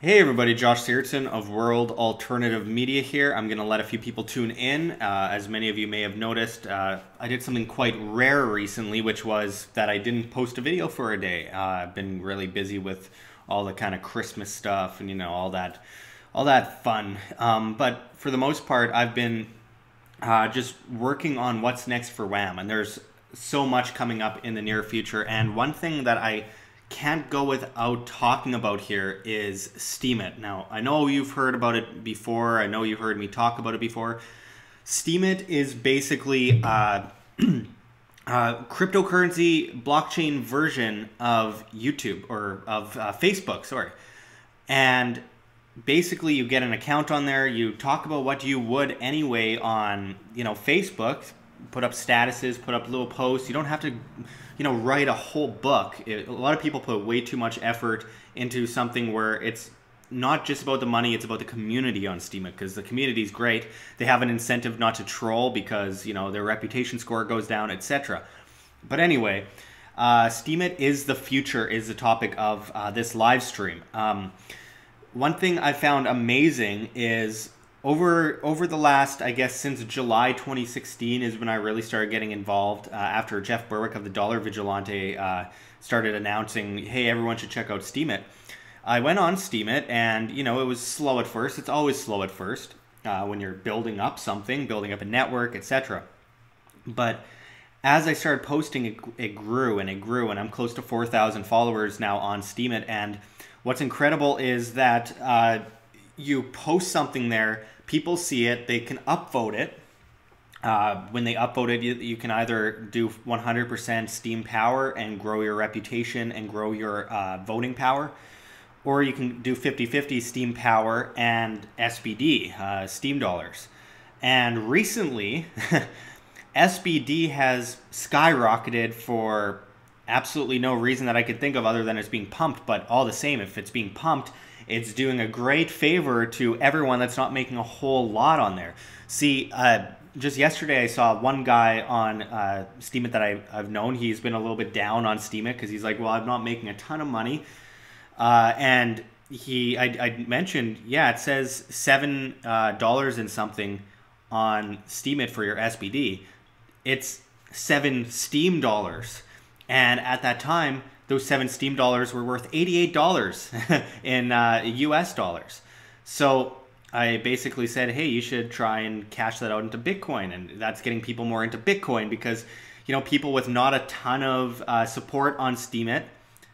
Hey everybody, Josh Sigurdson of World Alternative Media here. I'm going to let a few people tune in. As many of you may have noticed, I did something quite rare recently, which was that I didn't post a video for a day. I've been really busy with all the kind of Christmas stuff and all that fun. But for the most part, I've been just working on what's next for Wham, and there's so much coming up in the near future. And one thing that I can't go without talking about here is Steemit. Now, I know you've heard about it before. I know you've heard me talk about it before. Steemit is basically cryptocurrency blockchain version of YouTube or of Facebook, sorry. And basically you get an account on there, you talk about what you would anyway on, Facebook, put up statuses, put up little posts. You don't have to, write a whole book. A lot of people put way too much effort into something where it's not just about the money, it's about the community on Steemit, because the community is great. They have an incentive not to troll because, their reputation score goes down, etc. But anyway, Steemit is the future, is the topic of this live stream. One thing I found amazing is over the last, I guess, since July 2016 is when I really started getting involved after Jeff Berwick of the Dollar Vigilante started announcing, hey, everyone should check out Steemit. I went on Steemit and, it was slow at first. It's always slow at first when you're building up something, building up a network, etc. But as I started posting, it grew and it grew, and I'm close to 4,000 followers now on Steemit. And what's incredible is that you post something there, people see it, they can upvote it. When they upvote it, you can either do 100% Steem power and grow your reputation and grow your voting power, or you can do 50-50 Steem power and SBD, Steem dollars. And recently, SBD has skyrocketed for absolutely no reason that I could think of other than it's being pumped. But all the same, if it's being pumped, it's doing a great favor to everyone that's not making a whole lot on there. See, just yesterday I saw one guy on Steemit that I've known. He's been a little bit down on Steemit because he's like, well, I'm not making a ton of money. And I mentioned, yeah, it says $7 and something on Steemit for your SBD. It's 7 Steem dollars. And at that time, those 7 Steem dollars were worth $88 in US dollars. So I basically said, hey, you should try and cash that out into Bitcoin. And that's getting people more into Bitcoin because, people with not a ton of support on Steemit,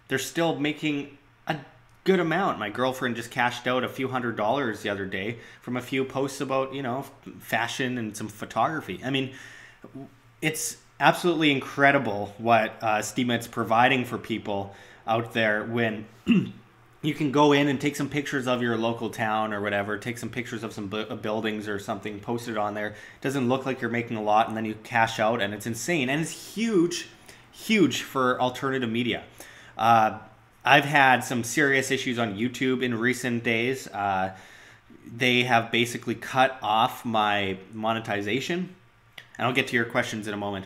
they're still making a good amount. My girlfriend just cashed out a few $100s the other day from a few posts about, fashion and some photography. I mean, it's absolutely incredible what Steemit's providing for people out there when you can go in and take some pictures of your local town or whatever, take some pictures of some buildings or something, post it on there. It doesn't look like you're making a lot, and then you cash out, and it's insane. And it's huge, huge for alternative media. I've had some serious issues on YouTube in recent days. They have basically cut off my monetization. And I'll get to your questions in a moment.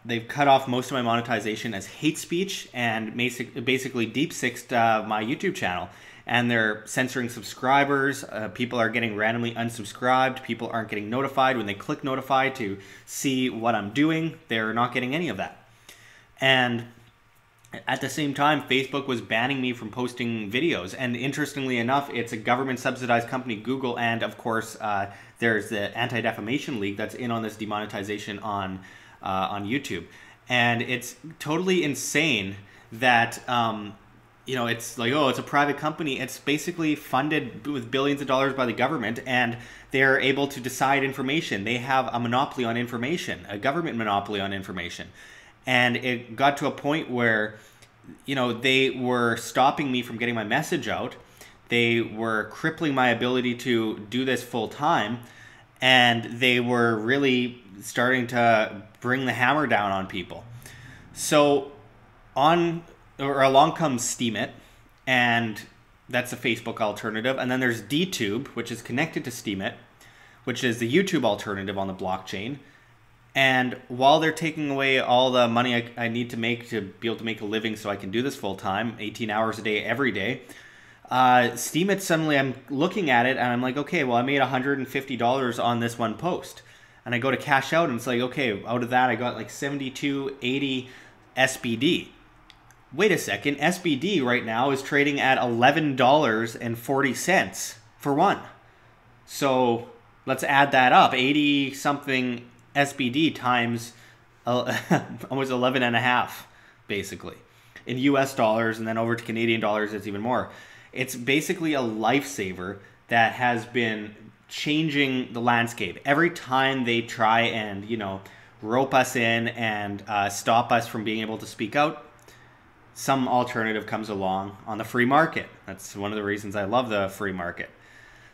They've cut off most of my monetization as hate speech and basically deep-sixed my YouTube channel. And they're censoring subscribers. People are getting randomly unsubscribed. People aren't getting notified when they click notify to see what I'm doing. They're not getting any of that. And at the same time, Facebook was banning me from posting videos. And interestingly enough, it's a government-subsidized company, Google, and of course, there's the Anti-Defamation League that's in on this demonetization on YouTube. And it's totally insane that, it's like, oh, it's a private company. It's basically funded with billions of dollars by the government, and they're able to decide information. They have a monopoly on information, a government monopoly on information. And it got to a point where, they were stopping me from getting my message out. They were crippling my ability to do this full time. And they were really starting to bring the hammer down on people. So along comes Steemit, and that's a Facebook alternative. And then there's DTube, which is connected to Steemit, which is the YouTube alternative on the blockchain. And while they're taking away all the money I need to make to be able to make a living so I can do this full time, 18 hours a day, every day, Steemit, suddenly I'm looking at it and I'm like, okay, well, I made $150 on this one post. And I go to cash out and it's like, okay, out of that I got like 72.80 SBD. Wait a second, SBD right now is trading at $11.40 for one. So let's add that up. 80 something SBD times almost 11 and a half, basically, in US dollars, and then over to Canadian dollars, it's even more. It's basically a lifesaver that has been changing the landscape. Every time they try and, rope us in and stop us from being able to speak out, some alternative comes along on the free market. That's one of the reasons I love the free market.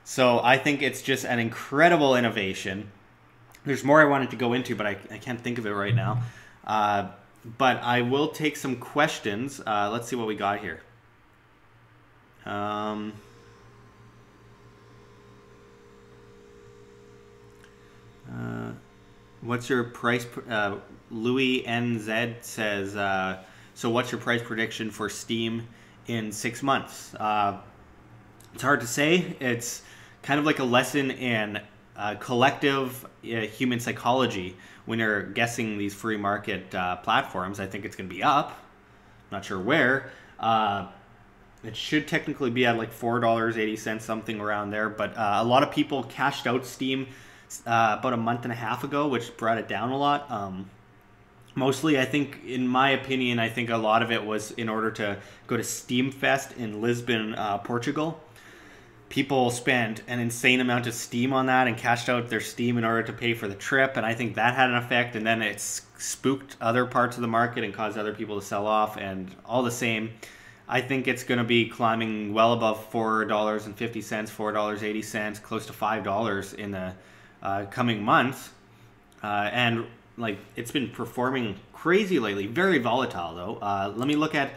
So I think it's just an incredible innovation. There's more I wanted to go into, but I can't think of it right now. But I will take some questions. Let's see what we got here. What's your price? Louis NZ says, so what's your price prediction for Steem in 6 months? It's hard to say. It's kind of like a lesson in collective human psychology when you're guessing these free market platforms. I think it's going to be up. Not sure where. It should technically be at like $4.80, something around there. But a lot of people cashed out Steem about a month and a half ago, which brought it down a lot. Mostly, I think, in my opinion, I think a lot of it was in order to go to Steamfest in Lisbon, Portugal. People spent an insane amount of Steem on that and cashed out their Steem in order to pay for the trip, and I think that had an effect, and then it spooked other parts of the market and caused other people to sell off, and all the same, I think it's going to be climbing well above $4.50, $4.80, close to $5 in the coming months, and like it's been performing crazy lately, very volatile though. Let me look at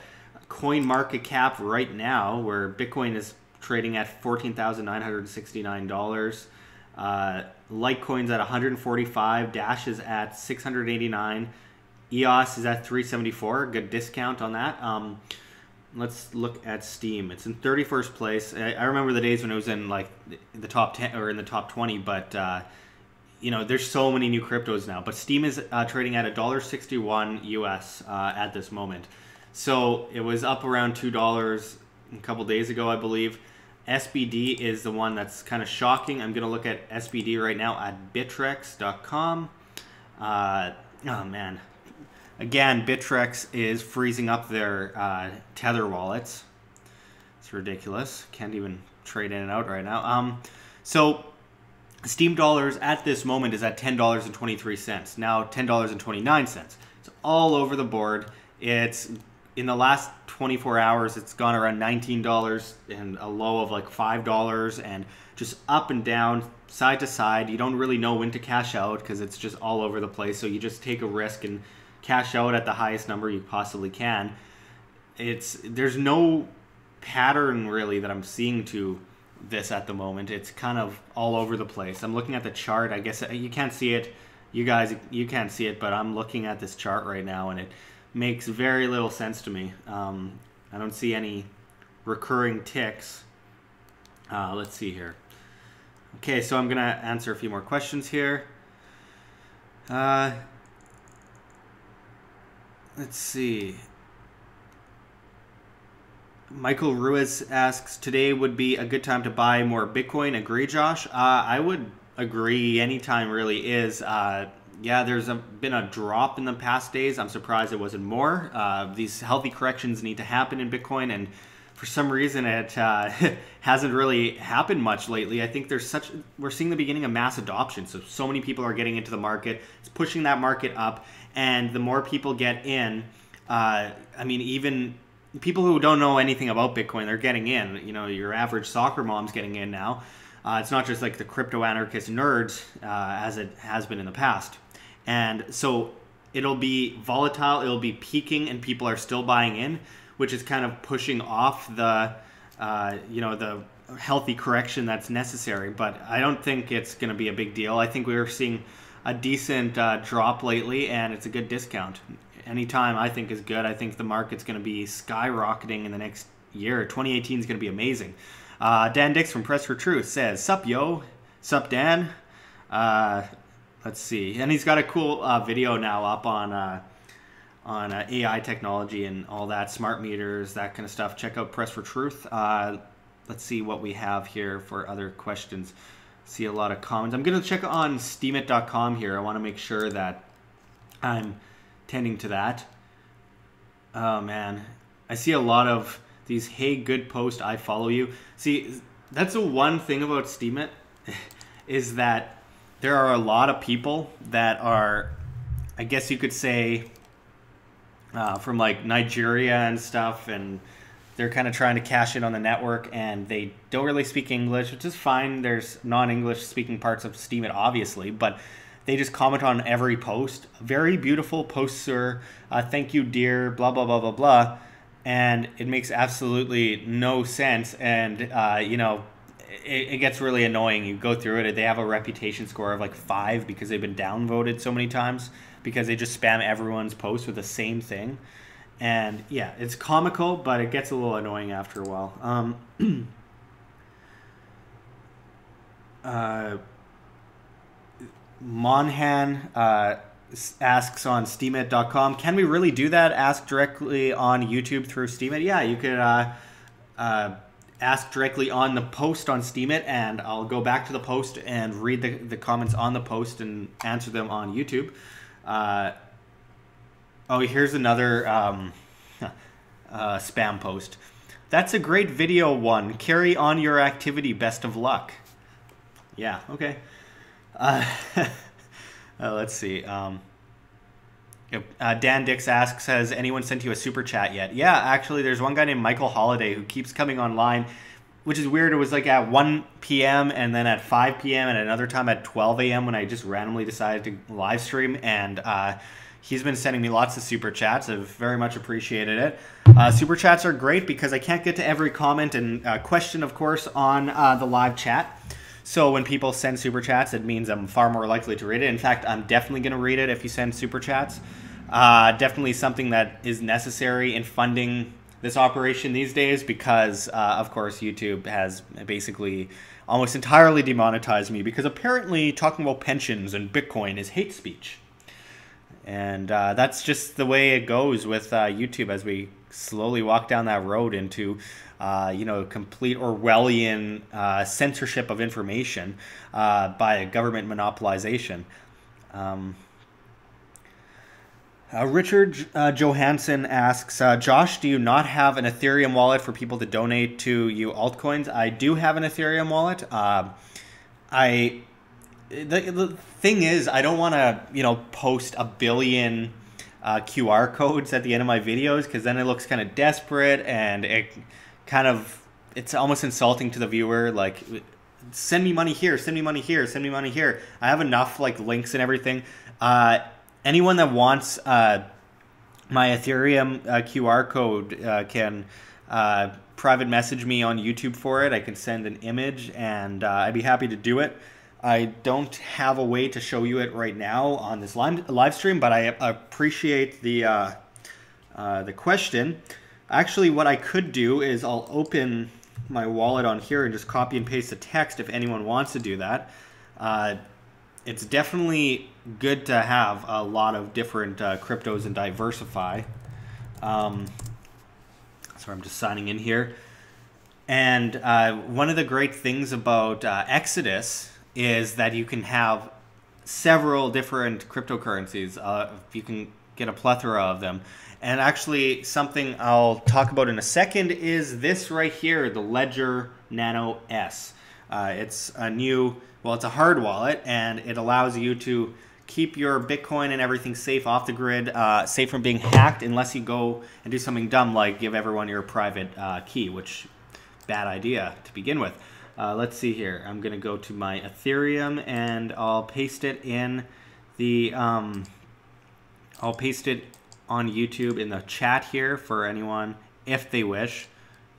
coin market cap right now, where Bitcoin is trading at $14,969. Litecoin's at 145. Dash is at 689. EOS is at 374. Good discount on that. Let's look at Steem. It's in 31st place. I remember the days when it was in like the top 10 or in the top 20, but there's so many new cryptos now. But Steem is trading at $1.61 US at this moment. So it was up around $2 a couple days ago, I believe. SBD is the one that's kind of shocking. I'm going to look at SBD right now at Bittrex.com. Oh, man. Again, Bittrex is freezing up their Tether wallets. It's ridiculous. Can't even trade in and out right now. So Steem dollars at this moment is at $10.23. Now $10.29. It's all over the board. It's in the last 24 hours, it's gone around $19 and a low of like $5 and just up and down, side to side. You don't really know when to cash out because it's just all over the place. So you just take a risk and cash out at the highest number you possibly can. There's no pattern really that I'm seeing to this at the moment. It's kind of all over the place. I'm looking at the chart. I guess you can't see it. You guys, you can't see it, but I'm looking at this chart right now and it makes very little sense to me. I don't see any recurring ticks. Let's see here. Okay, so I'm going to answer a few more questions here. Let's see. Michael Ruiz asks, today would be a good time to buy more Bitcoin. Agree, Josh? I would agree. Anytime really is. Yeah, there's been a drop in the past days. I'm surprised it wasn't more. These healthy corrections need to happen in Bitcoin, and for some reason it hasn't really happened much lately. I think we're seeing the beginning of mass adoption. So many people are getting into the market. It's pushing that market up, and the more people get in, even people who don't know anything about Bitcoin, they're getting in. Your average soccer mom's getting in now. It's not just like the crypto anarchist nerds as it has been in the past. And so it'll be volatile, it'll be peaking, and people are still buying in, which is kind of pushing off the healthy correction that's necessary. But I don't think it's going to be a big deal. I think we're seeing a decent drop lately, and it's a good discount. Anytime I think is good. I think the market's going to be skyrocketing in the next year. 2018 is going to be amazing. Dan Dix from Press for Truth says, "Sup, yo. Sup, Dan." Let's see. And he's got a cool video now up on AI technology and all that, smart meters, that kind of stuff. Check out Press for Truth. Let's see what we have here for other questions. See a lot of comments. I'm going to check on Steemit.com here. I want to make sure that I'm tending to that. Oh, man. I see a lot of these, "Hey, good post, I follow you." See, that's the one thing about Steemit is that there are a lot of people that are, I guess you could say, from like Nigeria and stuff, and they're kind of trying to cash in on the network, and they don't really speak English, which is fine. There's non-English speaking parts of Steemit, obviously, but they just comment on every post. "Very beautiful post, sir. Thank you, dear, blah, blah, blah, blah, blah." And it makes absolutely no sense. And, you know, it gets really annoying. You go through it. They have a reputation score of like 5 because they've been downvoted so many times because they just spam everyone's post with the same thing. And yeah, it's comical, but it gets a little annoying after a while. Monhan asks on Steemit.com, "Can we really do that? Ask directly on YouTube through Steemit?" Yeah, you could ask directly on the post on Steemit, and I'll go back to the post and read the comments on the post and answer them on YouTube. Oh, here's another spam post. "That's a great video one. Carry on your activity. Best of luck." Yeah, okay. Let's see. Dan Dix asks, "Has anyone sent you a super chat yet?" Yeah, actually, there's one guy named Michael Holiday who keeps coming online, which is weird. It was like at 1 p.m. and then at 5 p.m. and another time at 12 a.m. when I just randomly decided to live stream, and he's been sending me lots of super chats. I've very much appreciated it. Super chats are great because I can't get to every comment and question, of course, on the live chat. So when people send super chats, it means I'm far more likely to read it. In fact, I'm definitely going to read it if you send super chats. Definitely something that is necessary in funding this operation these days because, of course, YouTube has basically almost entirely demonetized me because apparently talking about pensions and Bitcoin is hate speech. And that's just the way it goes with YouTube as we slowly walk down that road into you know, complete Orwellian censorship of information by a government monopolization. Richard Johansson asks, "Josh, do you not have an Ethereum wallet for people to donate to you altcoins?" I do have an Ethereum wallet. The thing is, I don't want to, you know, post a billion QR codes at the end of my videos because then it looks kind of desperate and it's almost insulting to the viewer. Like, send me money here, send me money here, send me money here. I have enough like links and everything. Anyone that wants my Ethereum QR code can private message me on YouTube for it. I can send an image and I'd be happy to do it. I don't have a way to show you it right now on this live stream, but I appreciate the question. Actually, what I could do is I'll open my wallet on here and just copy and paste the text if anyone wants to do that. It's definitely good to have a lot of different cryptos and diversify. So I'm just signing in here. And one of the great things about Exodus is that you can have several different cryptocurrencies. You can get a plethora of them. And actually, something I'll talk about in a second is this right here, the Ledger Nano S. It's a new, well, it's a hard wallet, and it allows you to keep your Bitcoin and everything safe off the grid, safe from being hacked, unless you go and do something dumb like give everyone your private key, which, bad idea to begin with. Let's see here. I'm going to go to my Ethereum, and I'll paste it in the, I'll paste it on YouTube in the chat here for anyone if they wish.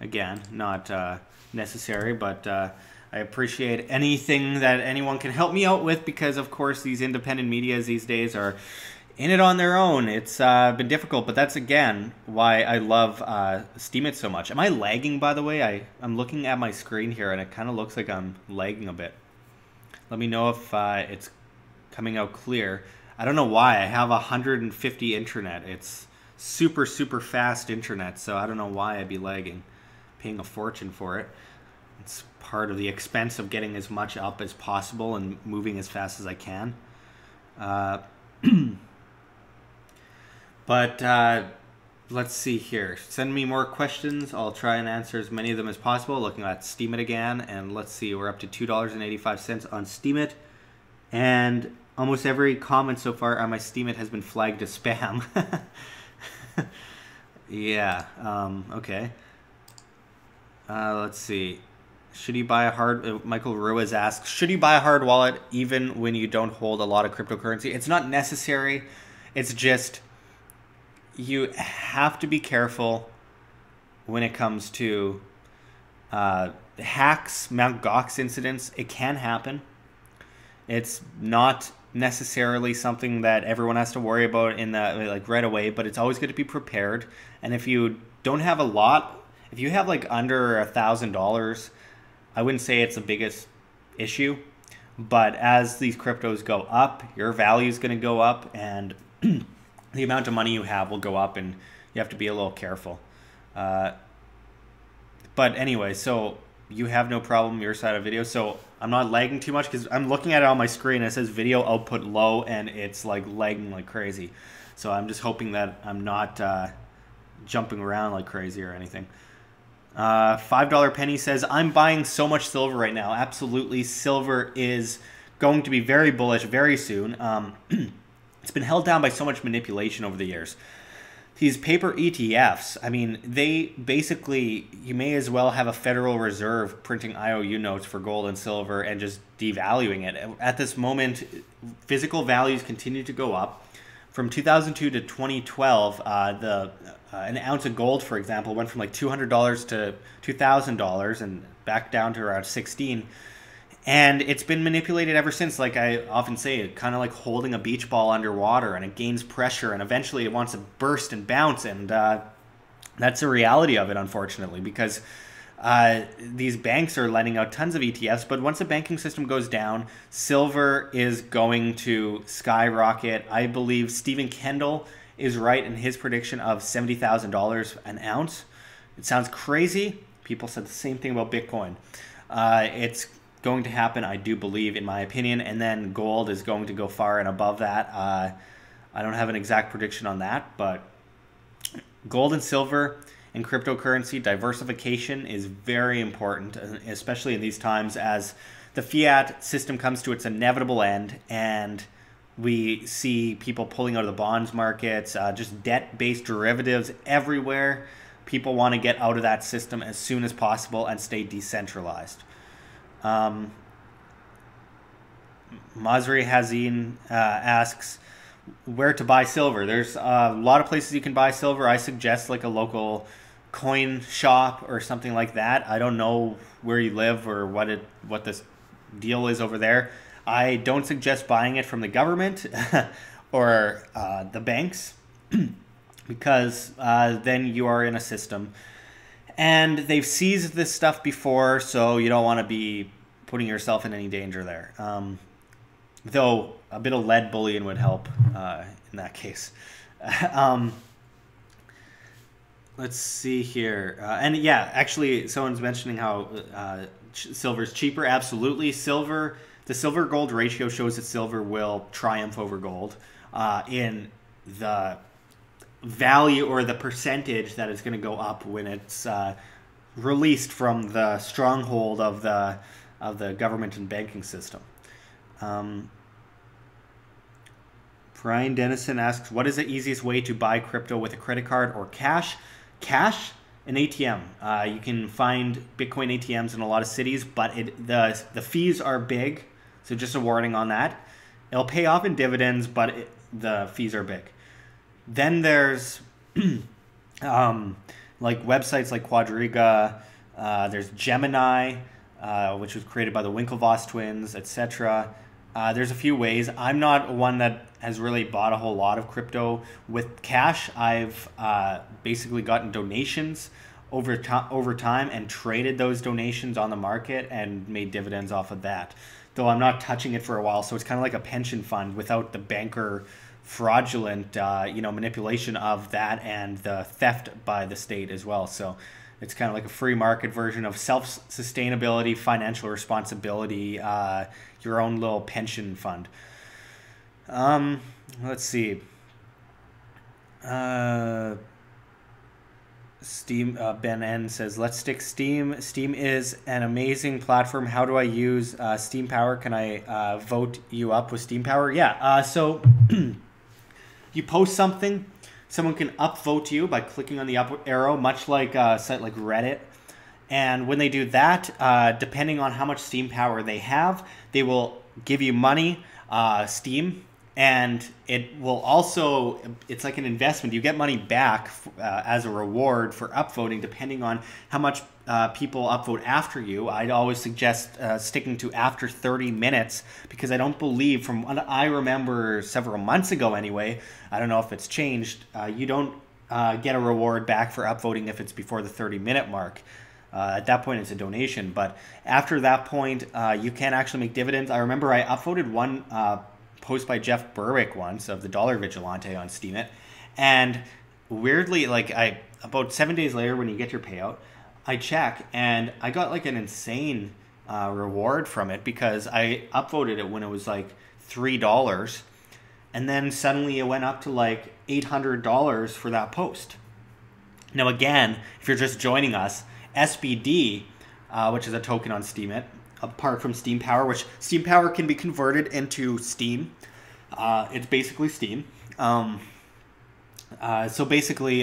Again, not necessary, but I appreciate anything that anyone can help me out with because, of course, these independent medias these days are in it on their own. It's been difficult, but that's again why I love Steemit so much. Am I lagging, by the way? I'm looking at my screen here, and it kind of looks like I'm lagging a bit. Let me know if it's coming out clear. I don't know why. I have 150 internet. It's super, super fast internet, so I don't know why I'd be lagging. Paying a fortune for it. It's part of the expense of getting as much up as possible and moving as fast as I can. But let's see here. Send me more questions. I'll try and answer as many of them as possible. Looking at Steemit again, and let's see. We're up to $2.85 on Steemit, and almost every comment so far on my Steemit has been flagged as spam. Yeah. Okay. Let's see. Should you buy a hard... Michael Ruiz asks, should you buy a hard wallet even when you don't hold a lot of cryptocurrency? It's not necessary. It's just you have to be careful when it comes to hacks, Mt. Gox incidents. It can happen. It's not necessarily something that everyone has to worry about in the like right away, but it's always good to be prepared. And if you don't have a lot, if you have like under $1,000, I wouldn't say it's the biggest issue, but as these cryptos go up, your value is going to go up, and the amount of money you have will go up, and you have to be a little careful. But anyway, so you have no problem your side of video. So I'm not lagging too much because I'm looking at it on my screen. It says video output low, and it's like lagging like crazy. So I'm just hoping that I'm not jumping around like crazy or anything. $5 Penny says, I'm buying so much silver right now. Absolutely. Silver is going to be very bullish very soon. It's been held down by so much manipulation over the years. These paper ETFs, I mean, they basically, you may as well have a Federal Reserve printing IOU notes for gold and silver and just devaluing it. At this moment, physical values continue to go up. From 2002 to 2012, an ounce of gold, for example, went from like $200 to $2,000 and back down to around 16. And it's been manipulated ever since. Like I often say, kind of like holding a beach ball underwater, and it gains pressure, and eventually it wants to burst and bounce. And that's the reality of it, unfortunately, because these banks are lending out tons of ETFs. But once the banking system goes down, silver is going to skyrocket. I believe Stephen Kendall is right in his prediction of $70,000 an ounce. It sounds crazy. People said the same thing about Bitcoin. It's going to happen, I do believe, in my opinion, and then gold is going to go far and above that. I don't have an exact prediction on that, but gold and silver and cryptocurrency diversification is very important, especially in these times as the fiat system comes to its inevitable end, and we see people pulling out of the bonds markets, just debt-based derivatives everywhere. People want to get out of that system as soon as possible and stay decentralized. Mazri Hazin asks where to buy silver. There's a lot of places you can buy silver. I suggest like a local coin shop or something like that. I don't know where you live or what this deal is over there. I don't suggest buying it from the government or the banks because then you are in a system. And they've seized this stuff before, so you don't want to be putting yourself in any danger there. Though a bit of lead bullion would help in that case. Let's see here. And yeah, actually, someone's mentioning how silver is cheaper. Absolutely. The silver-gold ratio shows that silver will triumph over gold in the value or the percentage that it's going to go up when it's released from the stronghold of the government and banking system. Brian Dennison asks, what is the easiest way to buy crypto with a credit card or cash? Cash, an ATM. You can find Bitcoin ATMs in a lot of cities, but the fees are big, so just a warning on that. It'll pay off in dividends, but the fees are big. Then there's like websites like Quadriga, there's Gemini, which was created by the Winklevoss twins, etc. There's a few ways. I'm not one that has really bought a whole lot of crypto with cash. I've basically gotten donations over time and traded those donations on the market and made dividends off of that. Though I'm not touching it for a while, so it's kind of like a pension fund without the banker fraudulent manipulation of that and the theft by the state as well. So it's kind of like a free market version of self-sustainability, financial responsibility, your own little pension fund. Let's see. Steam, Ben N says, let's stick Steam. Steam is an amazing platform. How do I use Steam Power? Can I vote you up with Steam Power? Yeah, so you post something, someone can upvote you by clicking on the up arrow, much like a site like Reddit. And when they do that, depending on how much Steam Power they have, they will give you money, Steam, and it will also, it's like an investment. You get money back as a reward for upvoting, depending on how much people upvote after you. I'd always suggest sticking to after 30 minutes, because I don't believe, from what I remember several months ago anyway, I don't know if it's changed, you don't get a reward back for upvoting if it's before the 30-minute mark. At that point, it's a donation. But after that point, you can actually make dividends. I remember I upvoted one post by Jeff Berwick once of the Dollar Vigilante on Steemit, and weirdly, like about 7 days later when you get your payout, I check and I got like an insane reward from it, because I upvoted it when it was like $3, and then suddenly it went up to like $800 for that post. Now again, if you're just joining us, SBD, which is a token on Steemit, apart from Steam Power, which Steam Power can be converted into Steam. It's basically Steam. So basically,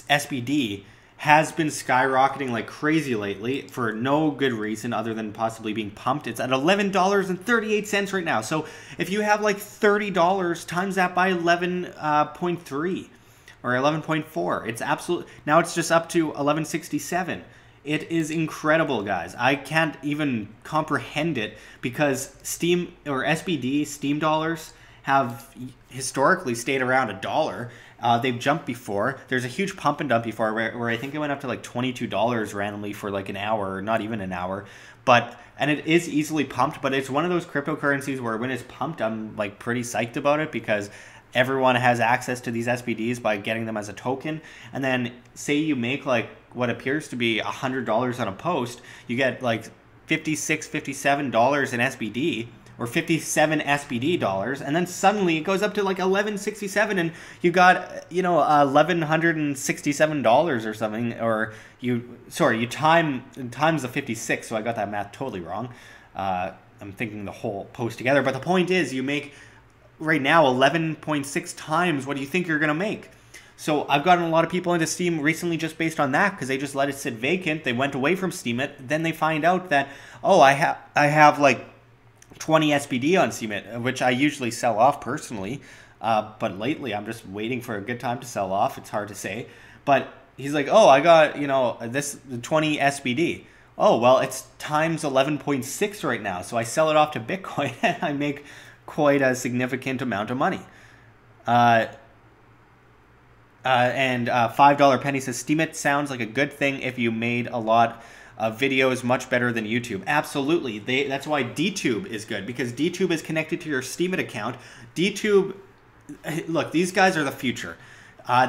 SBD has been skyrocketing like crazy lately for no good reason other than possibly being pumped. It's at $11.38 right now. So if you have like $30, times that by 11.3 or 11.4, it's absolute. Now it's just up to 11.67. It is incredible, guys. I can't even comprehend it, because Steam or SBD, Steam dollars, have historically stayed around $1. They've jumped before. There's a huge pump and dump before where I think it went up to like $22 randomly for like an hour, or not even an hour. And it is easily pumped, but it's one of those cryptocurrencies where when it's pumped, I'm like pretty psyched about it, because everyone has access to these SBDs by getting them as a token. And then say you make like what appears to be $100 on a post, you get like $56, $57 in SBD, or 57 SBD dollars, and then suddenly it goes up to like 11.67, and you got, $1,167 or something, or you times the 56, so I got that math totally wrong. I'm thinking the whole post together, but the point is, you make right now 11.6 times what do you think you're gonna make. So I've gotten a lot of people into Steam recently just based on that, because they just let it sit vacant. They went away from Steemit. Then they find out that, oh, I have like 20 SBD on Steemit, which I usually sell off personally. But lately I'm just waiting for a good time to sell off. It's hard to say. But he's like, oh, I got, this 20 SBD. Oh, well, it's times 11.6 right now. So I sell it off to Bitcoin and I make quite a significant amount of money. And $5 Penny says, Steemit sounds like a good thing if you made a lot of videos, much better than YouTube. Absolutely. That's why DTube is good, because DTube is connected to your Steemit account. DTube, look, these guys are the future.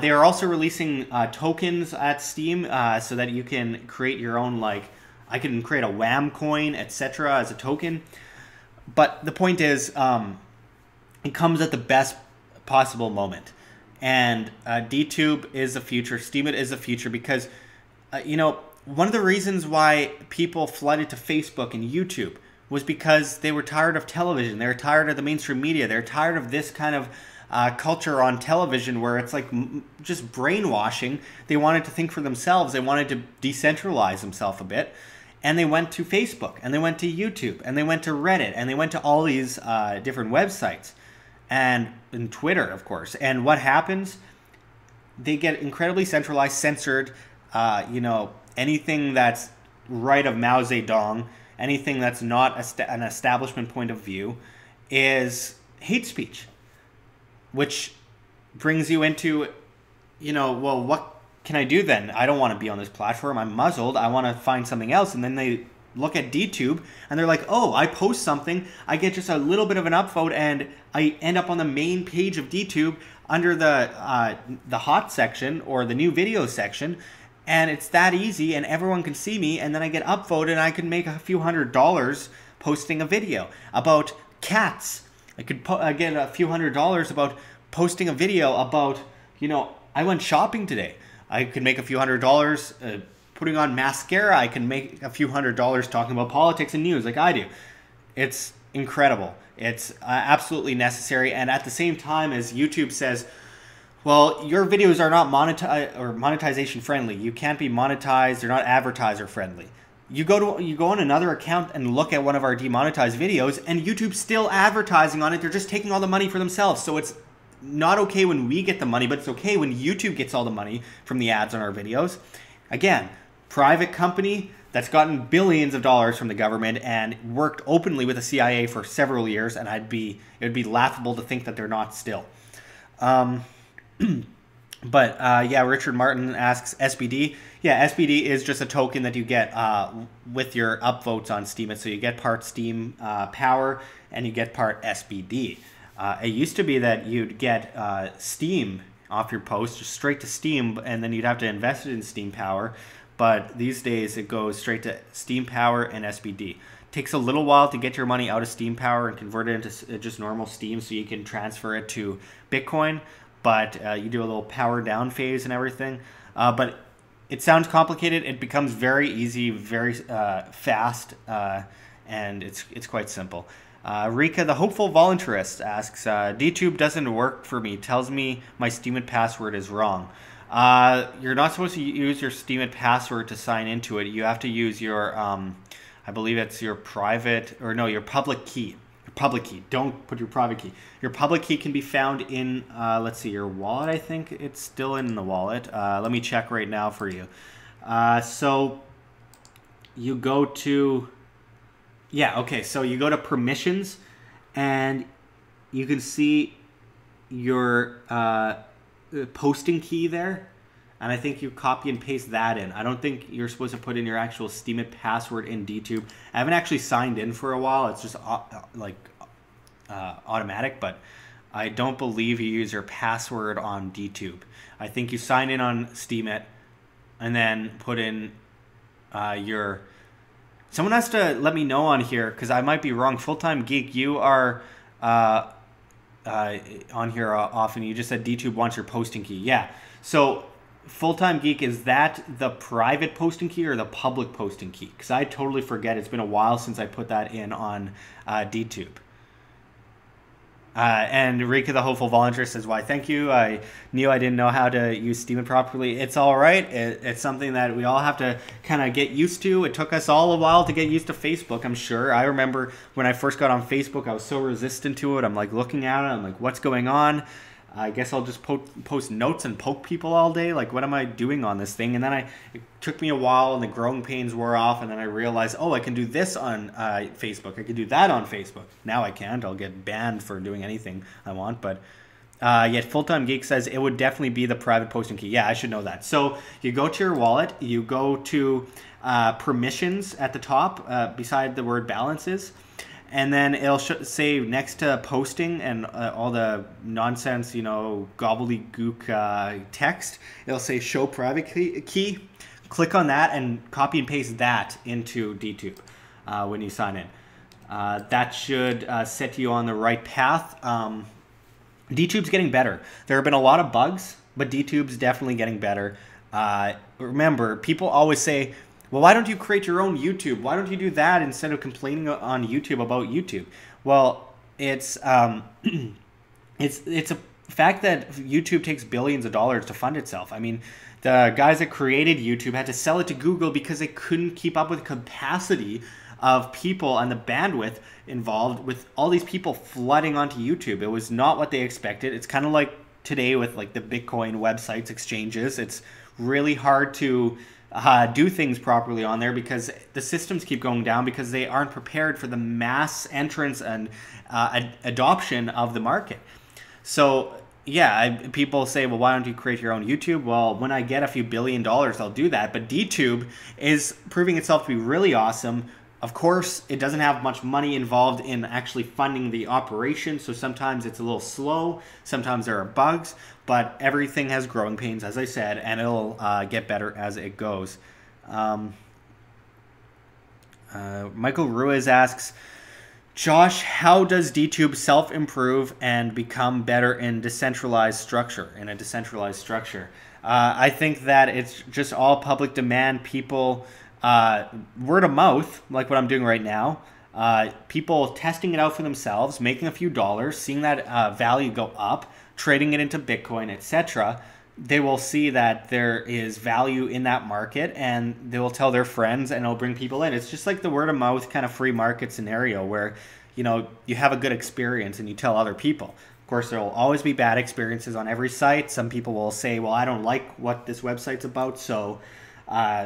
They are also releasing tokens at Steam so that you can create your own, like, I can create a WAM coin, etc. as a token. But the point is, it comes at the best possible moment. And DTube is the future. Steemit is the future, because, one of the reasons why people flooded to Facebook and YouTube was because they were tired of television. They were tired of the mainstream media. They're tired of this kind of culture on television where it's like just brainwashing. They wanted to think for themselves. They wanted to decentralize themselves a bit. And they went to Facebook, and they went to YouTube, and they went to Reddit, and they went to all these different websites. And Twitter, of course. And what happens? They get incredibly centralized, censored. Anything that's right of Mao Zedong anything that's not an establishment point of view is hate speech, which brings you into, well, what can I do then? I don't want to be on this platform. I'm muzzled. I want to find something else. And then they look at DTube and they're like, oh, I post something, I get just a little bit of an upvote, and I end up on the main page of DTube under the hot section or the new video section, and it's that easy, and everyone can see me, and then I get upvoted, and I can make a few $100 posting a video about cats. I could get a few $100 about posting a video about, I went shopping today. I could make a few $100 putting on mascara. I can make a few $100 talking about politics and news like I do. It's incredible. It's absolutely necessary. And at the same time, as YouTube says, well, your videos are not monetization friendly. You can't be monetized. They're not advertiser friendly. You go on another account and look at one of our demonetized videos, and YouTube's still advertising on it. They're just taking all the money for themselves. So it's not okay when we get the money, but it's okay when YouTube gets all the money from the ads on our videos. Again, private company that's gotten billions of dollars from the government and worked openly with the CIA for several years, and it would be laughable to think that they're not still. But yeah, Richard Martin asks SBD. Yeah, SBD is just a token that you get with your upvotes on Steemit. So you get part Steam power and you get part SBD. It used to be that you'd get Steam off your post just straight to Steam, and then you'd have to invest it in Steam power. But these days it goes straight to Steam power and SBD. Takes a little while to get your money out of Steam power and convert it into just normal Steam so you can transfer it to Bitcoin. But you do a little power down phase and everything. But it sounds complicated. It becomes very easy, very fast, and it's quite simple. Rika, the hopeful voluntarist, asks, DTube doesn't work for me. Tells me my Steemit password is wrong. You're not supposed to use your Steemit password to sign into it. You have to use your, I believe it's your private, or no, your public key. Your public key. Don't put your private key. Your public key can be found in, let's see, your wallet. I think it's still in the wallet. Let me check right now for you. So you go to, yeah, okay. So you go to permissions, and you can see your posting key there, and I think you copy and paste that in. I don't think you're supposed to put in your actual Steemit password in DTube. I haven't actually signed in for a while. It's just automatic, but I don't believe you use your password on DTube. I think you sign in on Steemit and then put in your... Someone has to let me know on here, because I might be wrong. Full-Time Geek, you are... on here often. You just said DTube wants your posting key. Yeah. So Full-Time Geek, is that the private posting key or the public posting key? Because I totally forget. It's been a while since I put that in on DTube. And Rika, the hopeful volunteer, says, why, thank you. I knew I didn't know how to use Steemit properly. It's all right. It's something that we all have to kind of get used to. It took us all a while to get used to Facebook, I'm sure. I remember when I first got on Facebook, I was so resistant to it. I'm like looking at it. I'm like, what's going on? I guess I'll just post notes and poke people all day. Like, what am I doing on this thing? And then it took me a while, and the growing pains wore off, and then I realized, oh, I can do this on Facebook. I can do that on Facebook. Now I can't. I'll get banned for doing anything I want. But yet Full-Time Geek says it would definitely be the private posting key. Yeah, I should know that. So you go to your wallet. You go to permissions at the top beside the word balances. And then it'll say next to posting and all the nonsense, gobbledygook text, it'll say show private key. Click on that and copy and paste that into DTube when you sign in. That should set you on the right path. DTube's getting better. There have been a lot of bugs, but DTube's definitely getting better. Remember, people always say, well, why don't you create your own YouTube? Why don't you do that instead of complaining on YouTube about YouTube? Well, it's it's a fact that YouTube takes billions of dollars to fund itself. I mean, the guys that created YouTube had to sell it to Google because they couldn't keep up with the capacity of people and the bandwidth involved with all these people flooding onto YouTube. It was not what they expected. It's kind of like today with like the Bitcoin websites, exchanges. It's really hard to do things properly on there, because the systems keep going down because they aren't prepared for the mass entrance and adoption of the market. So yeah, people say, well, why don't you create your own YouTube? Well, when I get a few $1 billion, I'll do that. But DTube is proving itself to be really awesome. Of course, it doesn't have much money involved in actually funding the operation, so sometimes it's a little slow, sometimes there are bugs, but everything has growing pains, as I said, and it'll get better as it goes. Michael Ruiz asks, Josh, how does DTube self-improve and become better in decentralized structure, in a decentralized structure? I think that it's just all public demand, people... word of mouth, like what I'm doing right now, people testing it out for themselves, making a few dollars, seeing that value go up, trading it into Bitcoin, etc. They will see that there is value in that market, and they will tell their friends, and it'll bring people in. It's just like the word of mouth kind of free market scenario where, you know, you have a good experience and you tell other people. Of course, there will always be bad experiences on every site. Some people will say, well, I don't like what this website's about, so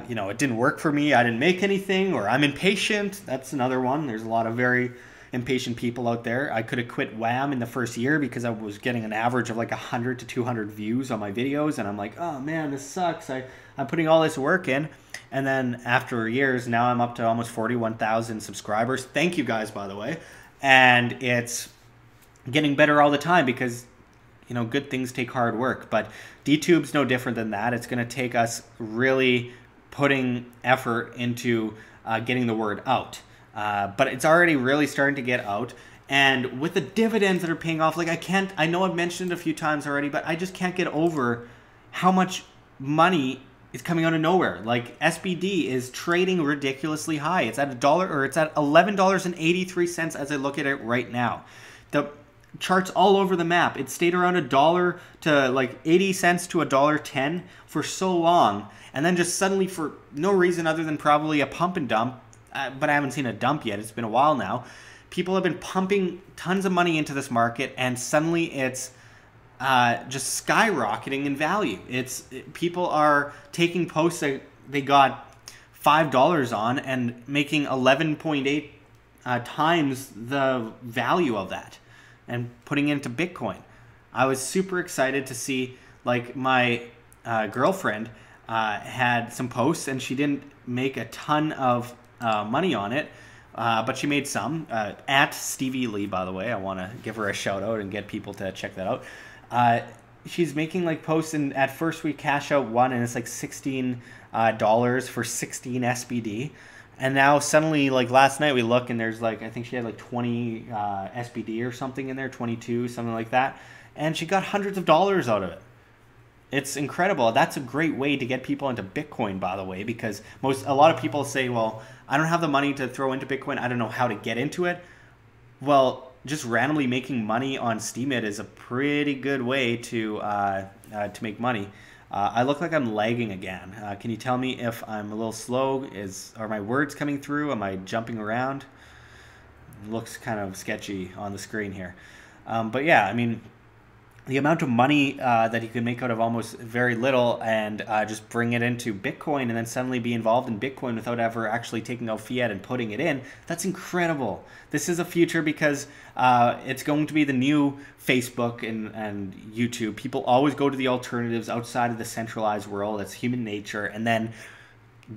you know, it didn't work for me, I didn't make anything, or I'm impatient. That's another one. There's a lot of very impatient people out there. I could have quit Wham in the first year because I was getting an average of like 100 to 200 views on my videos, and I'm like, oh man, this sucks. I'm putting all this work in. And then after years, now I'm up to almost 41,000 subscribers. Thank you guys, by the way. And it's getting better all the time because, you know, good things take hard work. But DTube's no different than that. It's going to take us really putting effort into getting the word out. But it's already really starting to get out. And with the dividends that are paying off, like I know I've mentioned it a few times already, but I just can't get over how much money is coming out of nowhere. Like SBD is trading ridiculously high. It's at $1, or it's at $11.83 as I look at it right now. The charts all over the map. It stayed around $1 to like 80 cents to $1.10 for so long, and then just suddenly, for no reason other than probably a pump and dump, but I haven't seen a dump yet. It's been a while now. People have been pumping tons of money into this market, and suddenly it's just skyrocketing in value. People are taking posts that they got $5 on and making 11.8 times the value of that, and putting it into Bitcoin. I was super excited to see, like, my girlfriend had some posts, and she didn't make a ton of money on it, but she made some. At Stevie Lee, by the way, I want to give her a shout out and get people to check that out. She's making like posts, and at first we cash out one, and it's like $16 for 16 SBD. And now suddenly, like last night, we look and there's like, I think she had like 20 SBD or something in there, 22, something like that. And she got hundreds of dollars out of it. It's incredible. That's a great way to get people into Bitcoin, by the way, because a lot of people say, well, I don't have the money to throw into Bitcoin. I don't know how to get into it. Well, just randomly making money on Steemit is a pretty good way to make money. I look like I'm lagging again. Can you tell me if I'm a little slow? Are my words coming through? Am I jumping around? It looks kind of sketchy on the screen here. But yeah, I mean, the amount of money that you can make out of almost very little, and just bring it into Bitcoin, and then suddenly be involved in Bitcoin without ever actually taking out fiat and putting it in, that's incredible. This is a future, because it's going to be the new Facebook and YouTube. People always go to the alternatives outside of the centralized world. That's human nature. And then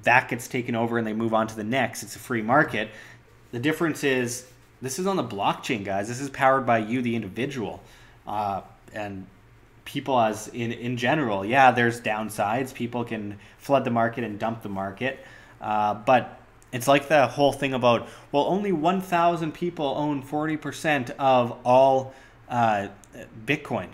that gets taken over and they move on to the next. It's a free market. The difference is, this is on the blockchain, guys. This is powered by you, the individual. And people as in general, yeah, there's downsides. People can flood the market and dump the market. But it's like the whole thing about, well, only 1,000 people own 40% of all Bitcoin.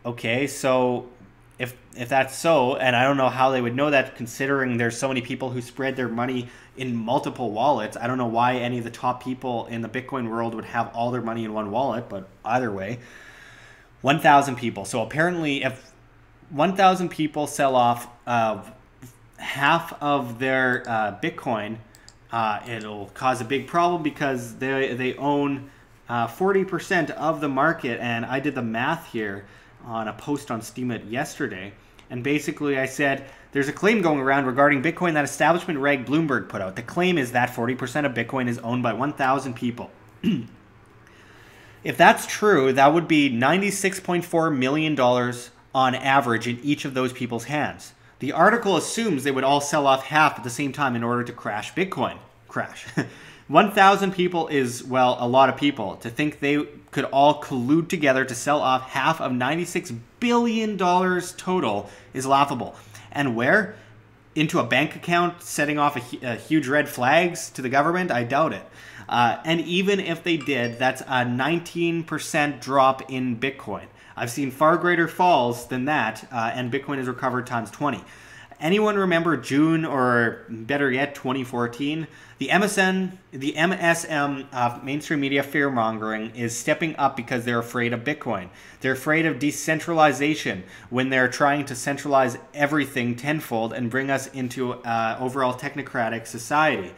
Okay, so if that's so, and I don't know how they would know that, considering there's so many people who spread their money in multiple wallets. I don't know why any of the top people in the Bitcoin world would have all their money in one wallet, but either way, 1,000 people. So apparently if 1,000 people sell off half of their Bitcoin, it'll cause a big problem, because they own 40% of the market. And I did the math here on a post on Steemit yesterday, and basically I said there's a claim going around regarding Bitcoin that establishment rag Bloomberg put out. The claim is that 40% of Bitcoin is owned by 1,000 people. If that's true, that would be $96.4 million on average in each of those people's hands. The article assumes they would all sell off half at the same time in order to crash Bitcoin. Crash. 1,000 people is, well, a lot of people. To think they could all collude together to sell off half of $96 billion total is laughable. And where? Into a bank account, setting off a huge red flags to the government? I doubt it. And even if they did, that's a 19% drop in Bitcoin. I've seen far greater falls than that, and Bitcoin has recovered times 20. Anyone remember June, or better yet, 2014? The MSM, mainstream media fear-mongering is stepping up because they're afraid of Bitcoin. They're afraid of decentralization when they're trying to centralize everything tenfold and bring us into overall technocratic society.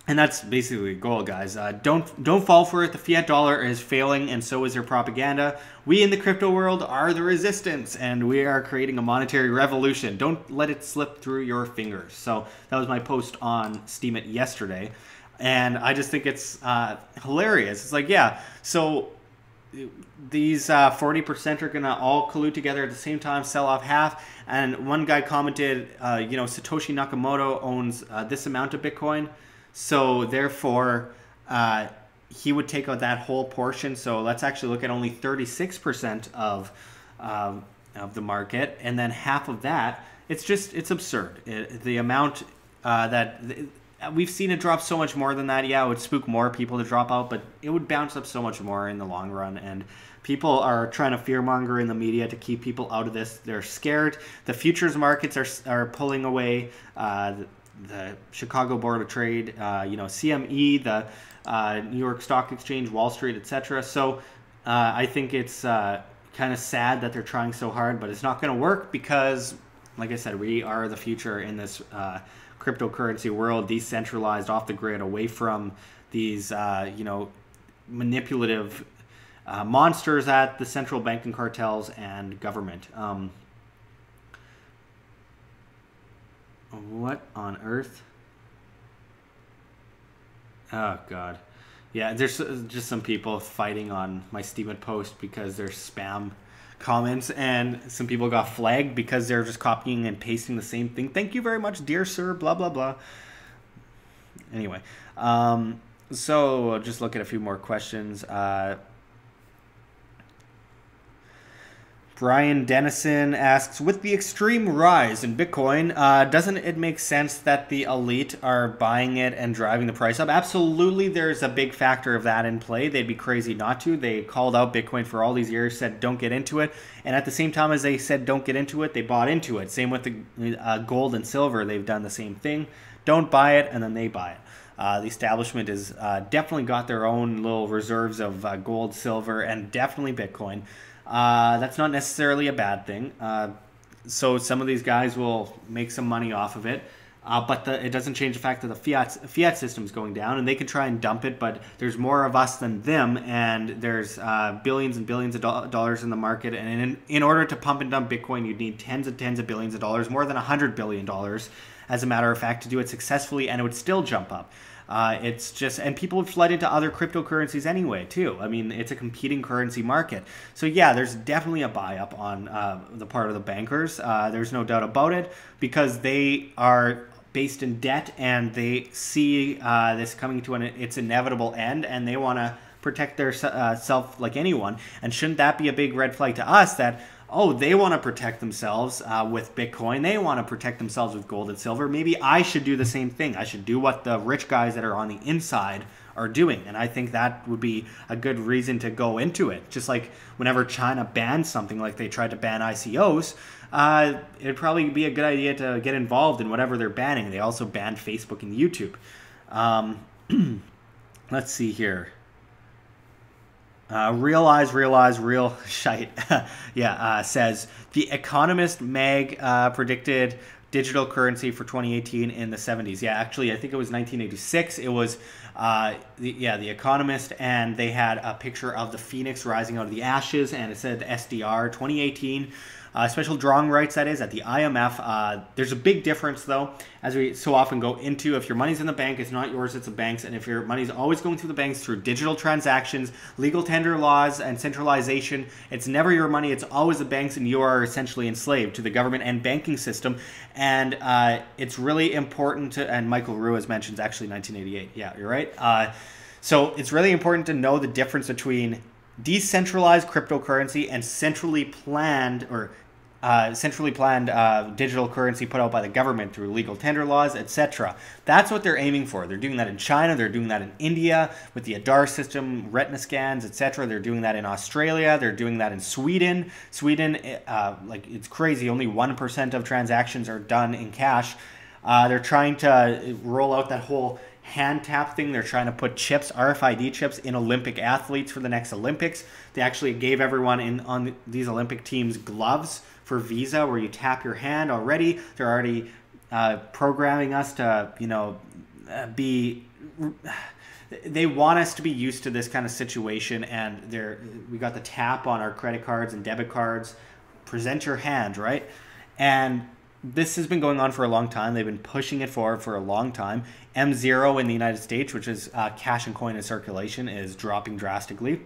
And that's basically the goal, guys. Don't fall for it. The fiat dollar is failing, and so is their propaganda. We in the crypto world are the resistance, and we are creating a monetary revolution. Don't let it slip through your fingers. So that was my post on Steemit yesterday, and I just think it's hilarious. It's like, yeah, so these 40% are going to all collude together at the same time, sell off half. And one guy commented, Satoshi Nakamoto owns this amount of Bitcoin. So therefore, he would take out that whole portion. So let's actually look at only 36% of the market, and then half of that. It's absurd. The amount that we've seen it drop so much more than that. Yeah, it would spook more people to drop out, but it would bounce up so much more in the long run. And people are trying to fearmonger in the media to keep people out of this. They're scared. The futures markets are pulling away. The Chicago Board of Trade, CME, the New York Stock Exchange, Wall Street, etc. So I think it's kind of sad that they're trying so hard, but it's not going to work because, like I said, we are the future in this cryptocurrency world, decentralized, off the grid, away from these, manipulative monsters at the central banking cartels and government. What on earth? Oh, God. Yeah, there's just some people fighting on my Steemit post because there's spam comments, and some people got flagged because they're just copying and pasting the same thing. Thank you very much, dear sir, blah, blah, blah. Anyway, so I'll just look at a few more questions. Brian Dennison asks, with the extreme rise in Bitcoin, doesn't it make sense that the elite are buying it and driving the price up? Absolutely, there's a big factor of that in play. They'd be crazy not to. They called out Bitcoin for all these years, said don't get into it. And at the same time as they said don't get into it, they bought into it. Same with the gold and silver. They've done the same thing. Don't buy it, and then they buy it. The establishment has definitely got their own little reserves of gold, silver, and definitely Bitcoin. That's not necessarily a bad thing. So some of these guys will make some money off of it, but it doesn't change the fact that the fiat system is going down, and they can try and dump it, but there's more of us than them, and there's billions and billions of dollars in the market, and in order to pump and dump Bitcoin, you'd need tens of billions of dollars, more than $100 billion, as a matter of fact, to do it successfully, and it would still jump up. It's just, and people would flood into other cryptocurrencies anyway, too. I mean, it's a competing currency market. So yeah, there's definitely a buy up on the part of the bankers. There's no doubt about it, because they are based in debt, and they see this coming to its inevitable end, and they want to protect their self like anyone. And shouldn't that be a big red flag to us that, oh, they want to protect themselves with Bitcoin. They want to protect themselves with gold and silver. Maybe I should do the same thing. I should do what the rich guys that are on the inside are doing. And I think that would be a good reason to go into it. Just like whenever China bans something, like they tried to ban ICOs, it'd probably be a good idea to get involved in whatever they're banning. They also banned Facebook and YouTube. Let's see here. Real shite. Yeah, says the Economist mag predicted digital currency for 2018 in the 70s. Yeah, actually, I think it was 1986. It was, the Economist, and they had a picture of the phoenix rising out of the ashes, and it said SDR 2018. special drawing rights, that is, at the IMF. There's a big difference, though, as we so often go into. If your money's in the bank, it's not yours, it's the bank's. And if your money's always going through the banks through digital transactions, legal tender laws, and centralization, it's never your money, it's always the bank's, and you are essentially enslaved to the government and banking system. And it's really important to, and Michael Ruiz mentions actually 1988. Yeah, you're right. So it's really important to know the difference between decentralized cryptocurrency and centrally planned digital currency put out by the government through legal tender laws, etc. That's what they're aiming for. They're doing that in China. They're doing that in India with the Aadhaar system, retina scans, etc. They're doing that in Australia. They're doing that in Sweden. Sweden, like, it's crazy. Only 1% of transactions are done in cash. They're trying to roll out that whole hand tap thing. They're trying to put chips, RFID chips, in Olympic athletes for the next Olympics. They actually gave everyone on these Olympic teams gloves for Visa where you tap your hand already. They're already programming us to, they want us to be used to this kind of situation, and we got the tap on our credit cards and debit cards. Present your hand, right? And this has been going on for a long time. They've been pushing it forward for a long time. M0 in the United States, which is cash and coin in circulation, is dropping drastically.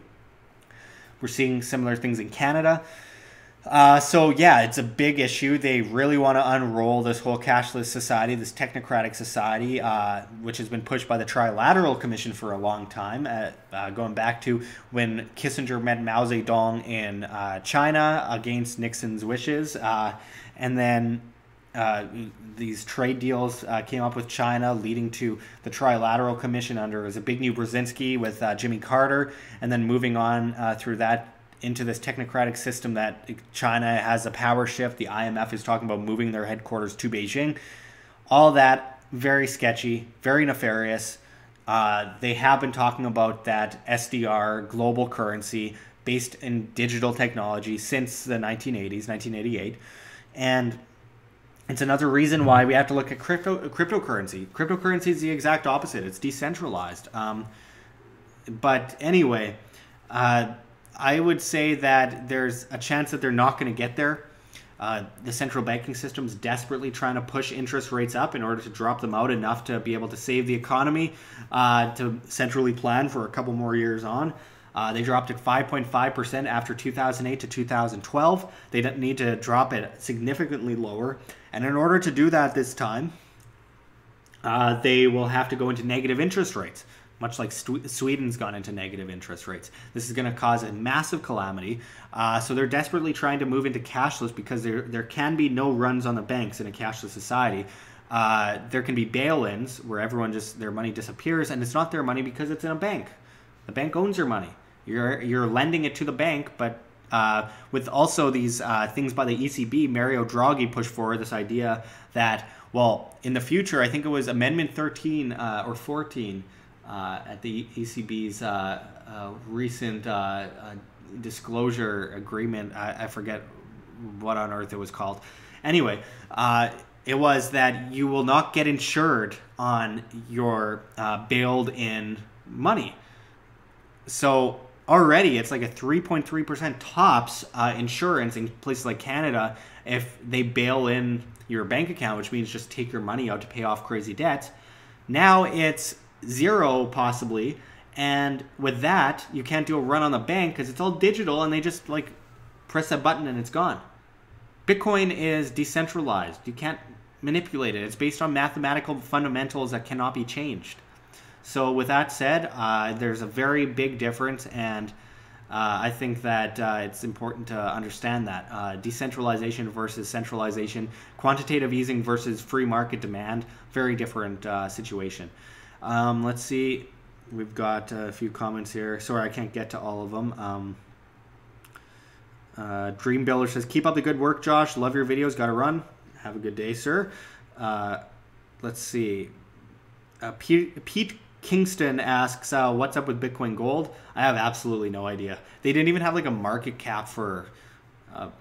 We're seeing similar things in Canada. So yeah, it's a big issue. They really want to unroll this whole cashless society, this technocratic society, which has been pushed by the Trilateral Commission for a long time, going back to when Kissinger met Mao Zedong in China against Nixon's wishes. And then these trade deals came up with China, leading to the Trilateral Commission under Zbigniew Brzezinski with Jimmy Carter, and then moving on through that into this technocratic system that China has a power shift. The IMF is talking about moving their headquarters to Beijing. All that, very sketchy, very nefarious. They have been talking about that SDR, global currency, based in digital technology since the 1980s, 1988. And it's another reason why we have to look at cryptocurrency. Cryptocurrency is the exact opposite. It's decentralized. But anyway, I would say that there's a chance that they're not going to get there. The central banking system is desperately trying to push interest rates up in order to drop them out enough to be able to save the economy, to centrally plan for a couple more years on. They dropped it 5.5% after 2008 to 2012. They don't need to drop it significantly lower. And in order to do that this time, they will have to go into negative interest rates, much like Sweden's gone into negative interest rates. This is going to cause a massive calamity. So they're desperately trying to move into cashless because there can be no runs on the banks in a cashless society. There can be bail-ins where their money disappears, and it's not their money because it's in a bank. The bank owns your money. You're lending it to the bank, but with also these things by the ECB, Mario Draghi pushed forward this idea that, well, in the future, I think it was Amendment 13 or 14 at the ECB's recent disclosure agreement. I forget what on earth it was called. Anyway, it was that you will not get insured on your bailed-in money. So already it's like a 3.3% tops insurance in places like Canada if they bail in your bank account, which means just take your money out to pay off crazy debts. Now it's zero possibly, and with that you can't do a run on the bank because it's all digital and they just like press a button and it's gone. Bitcoin is decentralized. You can't manipulate it. It's based on mathematical fundamentals that cannot be changed. So with that said, there's a very big difference, and I think that it's important to understand that. Decentralization versus centralization, quantitative easing versus free market demand, very different situation. Let's see. We've got a few comments here. Sorry, I can't get to all of them. Dream Builder says, keep up the good work, Josh. Love your videos. Got to run. Have a good day, sir. Let's see. Pete Kingston asks, what's up with Bitcoin Gold? I have absolutely no idea. They didn't even have like a market cap for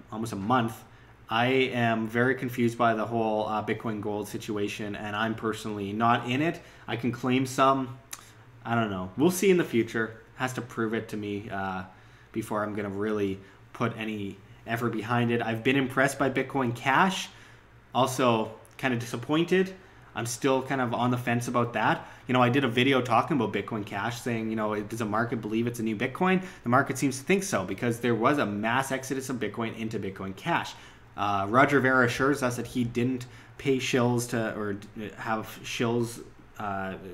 almost a month. I am very confused by the whole Bitcoin Gold situation, and I'm personally not in it. I can claim some. I don't know. We'll see in the future. Has to prove it to me before I'm going to really put any effort behind it. I've been impressed by Bitcoin Cash. Also kind of disappointed. I'm still kind of on the fence about that. You know, I did a video talking about Bitcoin Cash saying, you know, does the market believe it's a new Bitcoin? The market seems to think so because there was a mass exodus of Bitcoin into Bitcoin Cash. Roger Ver assures us that he didn't pay shills to, or have shills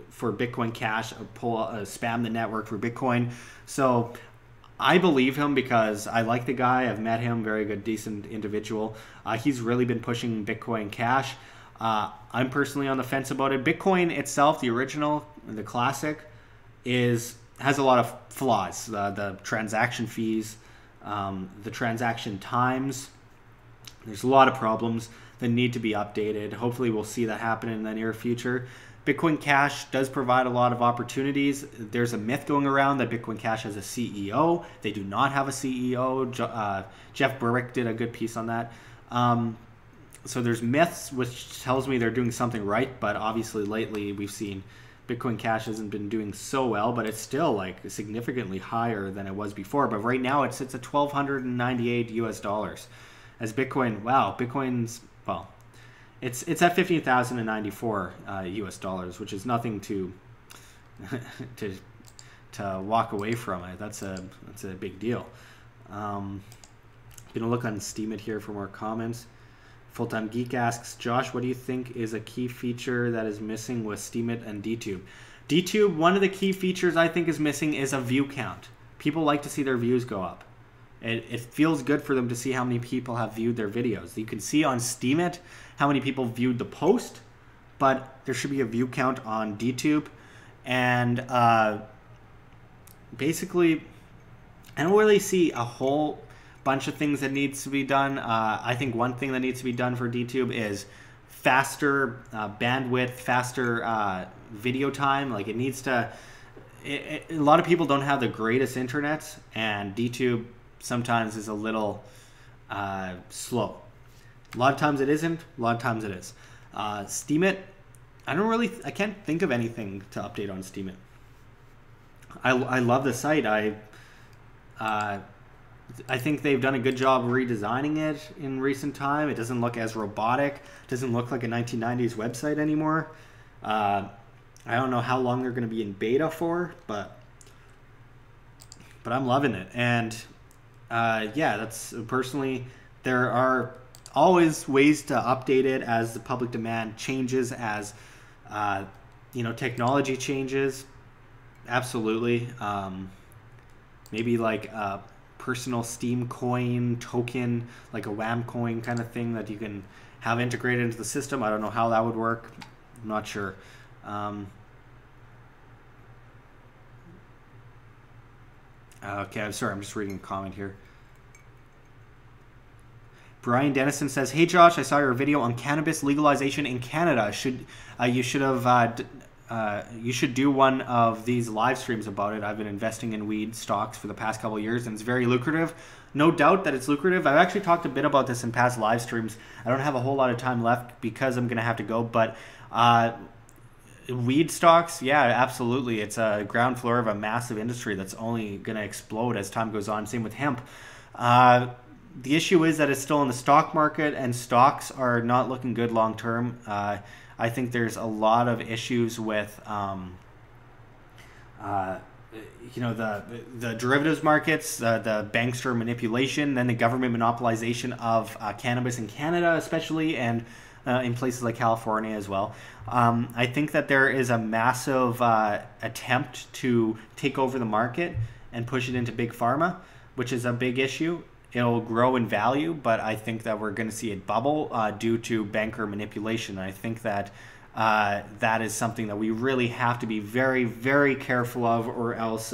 for Bitcoin Cash, spam the network for Bitcoin. So I believe him because I like the guy. I've met him, very good, decent individual. He's really been pushing Bitcoin Cash. I'm personally on the fence about it. Bitcoin itself, the original, the classic, has a lot of flaws. The transaction fees, the transaction times. There's a lot of problems that need to be updated. Hopefully we'll see that happen in the near future. Bitcoin Cash does provide a lot of opportunities. There's a myth going around that Bitcoin Cash has a CEO. They do not have a CEO. Jeff Berwick did a good piece on that. So there's myths, which tells me they're doing something right, but obviously lately we've seen Bitcoin Cash hasn't been doing so well, but it's still like significantly higher than it was before. But right now it sits at $1,298 US. As Bitcoin, wow, Bitcoin's, well, it's at 15,094 US dollars, which is nothing to walk away from it. That's a big deal. Gonna look on Steemit here for more comments. Full-Time Geek asks, Josh, what do you think is a key feature that is missing with Steemit and DTube? DTube, one of the key features I think is missing is a view count. People like to see their views go up. It feels good for them to see how many people have viewed their videos. You can see on Steemit how many people viewed the post, but there should be a view count on DTube. And basically, I don't really see a whole bunch of things that needs to be done. I think one thing that needs to be done for DTube is faster bandwidth, faster video time. Like it needs to, a lot of people don't have the greatest internets, and DTube sometimes is a little slow. A lot of times it isn't, a lot of times it is. Steemit, I can't think of anything to update on Steemit. I love the site. I think they've done a good job redesigning it in recent time. It doesn't look as robotic. It doesn't look like a 1990s website anymore. I don't know how long they're going to be in beta for, but I'm loving it. And yeah, that's personally, there are always ways to update it as the public demand changes, as you know, technology changes. Absolutely. Maybe like personal Steem coin token, like a WAM coin kind of thing that you can have integrated into the system. I don't know how that would work. I'm not sure. Okay, I'm sorry. I'm just reading a comment here. Brian Dennison says, "Hey Josh, I saw your video on cannabis legalization in Canada. You should do one of these live streams about it. I've been investing in weed stocks for the past couple of years, and it's very lucrative. No doubt that it's lucrative. I've actually talked a bit about this in past live streams. I don't have a whole lot of time left because I'm going to have to go, but weed stocks, yeah, absolutely. It's a ground floor of a massive industry that's only going to explode as time goes on. Same with hemp. The issue is that it's still in the stock market, and stocks are not looking good long term. I think there's a lot of issues with, you know, the derivatives markets, the bankster manipulation, then the government monopolization of cannabis in Canada, especially, and in places like California as well. I think that there is a massive attempt to take over the market and push it into big pharma, which is a big issue. It'll grow in value, but I think that we're going to see it bubble due to banker manipulation. I think that that is something that we really have to be very, very careful of, or else,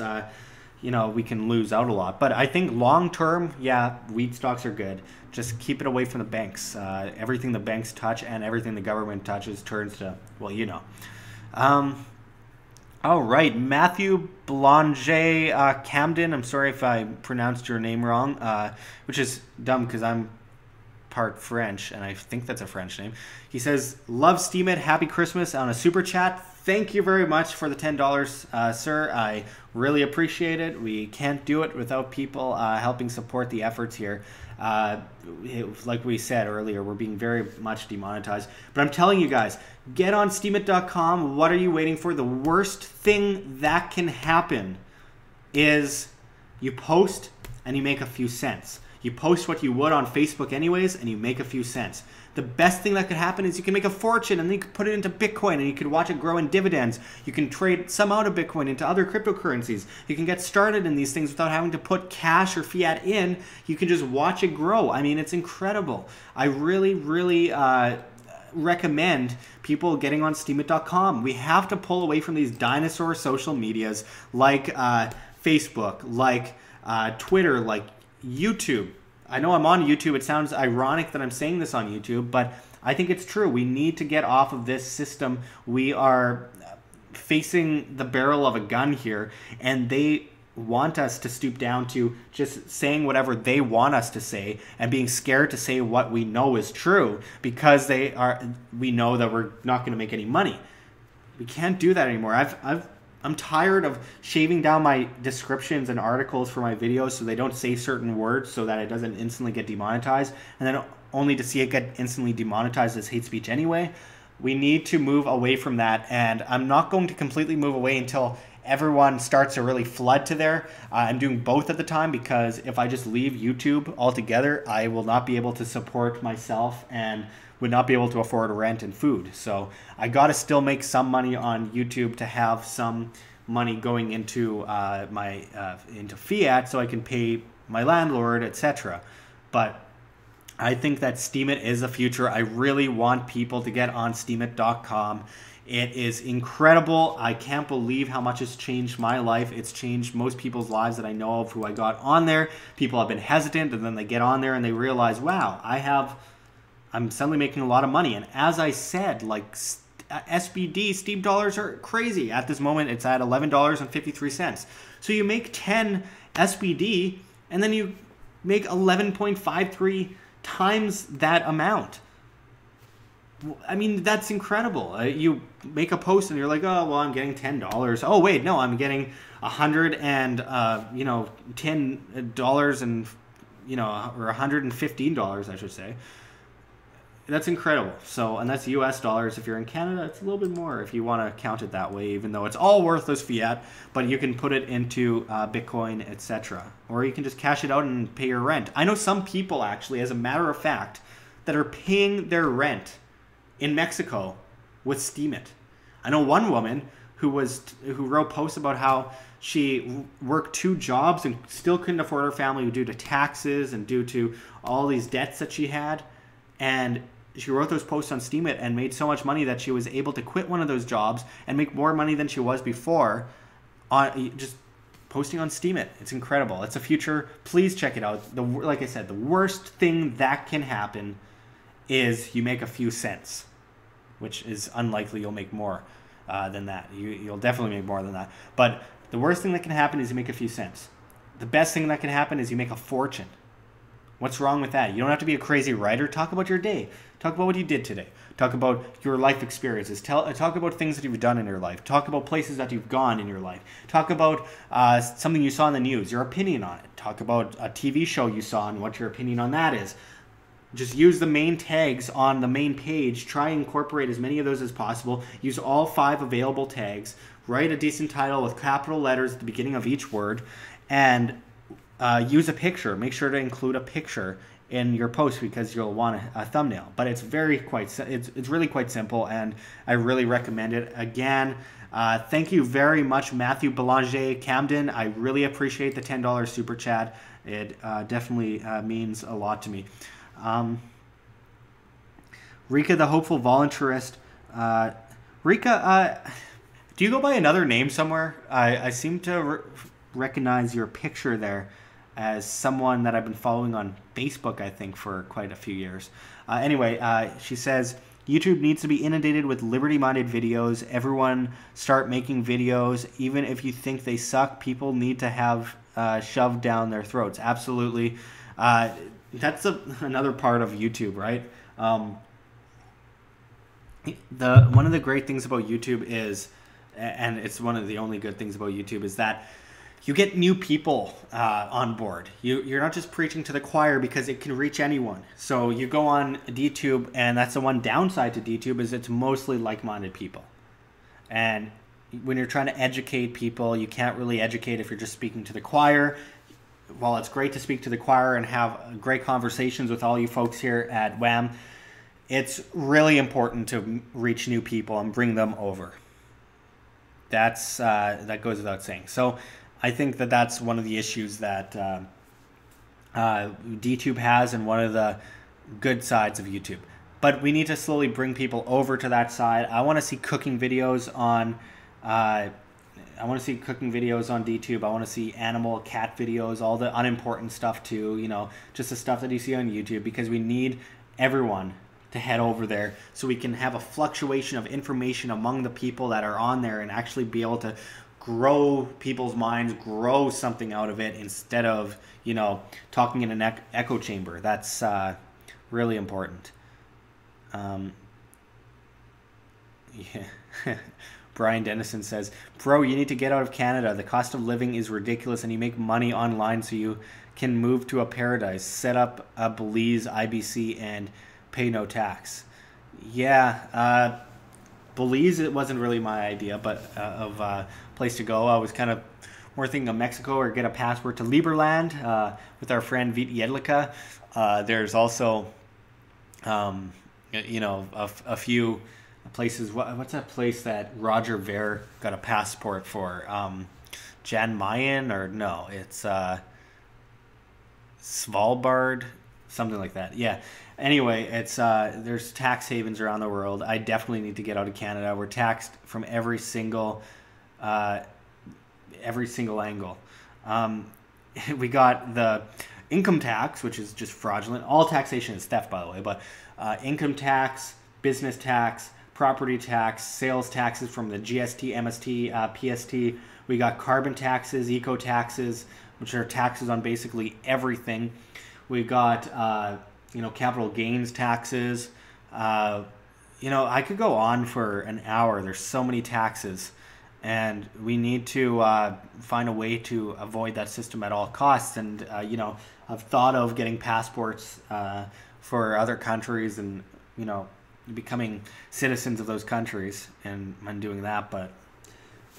you know, we can lose out a lot. But I think long term, yeah, weed stocks are good. Just keep it away from the banks. Everything the banks touch and everything the government touches turns to, well, you know. All right, Matthew Blanger Camden. I'm sorry if I pronounced your name wrong, which is dumb because I'm part French, and I think that's a French name. He says, love Steemit, happy Christmas on a super chat. Thank you very much for the $10, sir. I really appreciate it. We can't do it without people helping support the efforts here. Like we said earlier, we're being very much demonetized. But I'm telling you guys, get on Steemit.com. What are you waiting for? The worst thing that can happen is you post and you make a few cents. You post what you would on Facebook anyways, and you make a few cents. The best thing that could happen is you can make a fortune, and then you can put it into Bitcoin, and you can watch it grow in dividends. You can trade some out of Bitcoin into other cryptocurrencies. You can get started in these things without having to put cash or fiat in. You can just watch it grow. I mean, it's incredible. I really, really recommend people getting on Steemit.com. We have to pull away from these dinosaur social medias like Facebook, like Twitter, like YouTube. I know I'm on YouTube. It sounds ironic that I'm saying this on YouTube, but I think it's true. We need to get off of this system. We are facing the barrel of a gun here, and they want us to stoop down to just saying whatever they want us to say and being scared to say what we know is true because we know that we're not going to make any money. We can't do that anymore. I'm tired of shaving down my descriptions and articles for my videos so they don't say certain words so that it doesn't instantly get demonetized, and then only to see it get instantly demonetized as hate speech anyway. We need to move away from that, and I'm not going to completely move away until everyone starts to really flood to there. I'm doing both at the time because if I just leave YouTube altogether, I will not be able to support myself and would not be able to afford rent and food. So I got to still make some money on YouTube to have some money going into into fiat so I can pay my landlord, etc. But I think that Steemit is the future. I really want people to get on Steemit.com. It is incredible. I can't believe how much it's changed my life. It's changed most people's lives that I know of who I got on there. People have been hesitant, and then they get on there and they realize, wow, I'm suddenly making a lot of money. And as I said, like SBD, Steam dollars are crazy. At this moment, it's at $11.53. So you make 10 SBD, and then you make 11.53 times that amount. I mean, that's incredible. You make a post and you're like, oh, well, I'm getting $10. Oh, wait, no, I'm getting $110, and or $115, I should say. That's incredible. So, and that's US dollars. If you're in Canada, it's a little bit more if you want to count it that way, even though it's all worthless fiat, but you can put it into Bitcoin, etc. Or you can just cash it out and pay your rent. I know some people, actually, as a matter of fact, that are paying their rent in Mexico with Steemit. I know one woman who wrote posts about how she worked 2 jobs and still couldn't afford her family due to taxes and due to all these debts that she had. And she wrote those posts on Steemit and made so much money that she was able to quit one of those jobs and make more money than she was before on just posting on Steemit. It's incredible. It's a future. Please check it out. Like I said, the worst thing that can happen is you make a few cents, which is unlikely you'll make more than that. You'll definitely make more than that. But the worst thing that can happen is you make a few cents. The best thing that can happen is you make a fortune. What's wrong with that? You don't have to be a crazy writer. Talk about your day. Talk about what you did today. Talk about your life experiences. Talk about things that you've done in your life. Talk about places that you've gone in your life. Talk about something you saw in the news, your opinion on it. Talk about a TV show you saw and what your opinion on that is. Just use the main tags on the main page. Try and incorporate as many of those as possible. Use all 5 available tags. Write a decent title with capital letters at the beginning of each word. And use a picture. Make sure to include a picture in your post because you'll want a thumbnail. But it's really quite simple, and I really recommend it. Again, thank you very much, Matthew Belanger Camden. I really appreciate the $10 super chat. It definitely means a lot to me. Rika, the hopeful voluntarist. Rika, do you go by another name somewhere? I seem to recognize your picture there as someone that I've been following on Facebook, I think, for quite a few years. Anyway, she says, YouTube needs to be inundated with liberty-minded videos. Everyone start making videos. Even if you think they suck, people need to have shoved down their throats. Absolutely. that's another part of YouTube, right? One of the great things about YouTube is, and it's one of the only good things about YouTube, is that you get new people on board. You're not just preaching to the choir, because it can reach anyone. So you go on DTube, and that's the one downside to DTube, is it's mostly like-minded people. And when you're trying to educate people, you can't really educate if you're just speaking to the choir. While it's great to speak to the choir and have great conversations with all you folks here at WAM, it's really important to reach new people and bring them over. That goes without saying. So I think that that's one of the issues that DTube has, and one of the good sides of YouTube. But we need to slowly bring people over to that side. I want to see cooking videos on DTube. I want to see animal, cat videos, all the unimportant stuff too, you know, just the stuff that you see on YouTube, because we need everyone to head over there so we can have a fluctuation of information among the people that are on there, and actually be able to grow people's minds, grow something out of it, instead of, you know, talking in an echo chamber. That's really important. Yeah. Brian Dennison says, bro, you need to get out of Canada. The cost of living is ridiculous, and you make money online, so you can move to a paradise. Set up a Belize IBC and pay no tax. Yeah, Belize, it wasn't really my idea, but of place to go. I was kind of more thinking of Mexico, or get a passport to Liberland with our friend Vít Jedlica. There's also, you know, a few places. What's that place that Roger Ver got a passport for? Jan Mayen, or no, it's Svalbard, something like that. Yeah. Anyway, it's there's tax havens around the world. I definitely need to get out of Canada. We're taxed from every single angle. We got the income tax, which is just fraudulent. All taxation is theft, by the way, but income tax, business tax, property tax, sales taxes from the GST, MST, PST. We got carbon taxes, eco taxes, which are taxes on basically everything. We got you know, capital gains taxes. You know, I could go on for an hour. There's so many taxes, and we need to find a way to avoid that system at all costs. And you know, I've thought of getting passports for other countries, and you know, becoming citizens of those countries, and doing that. But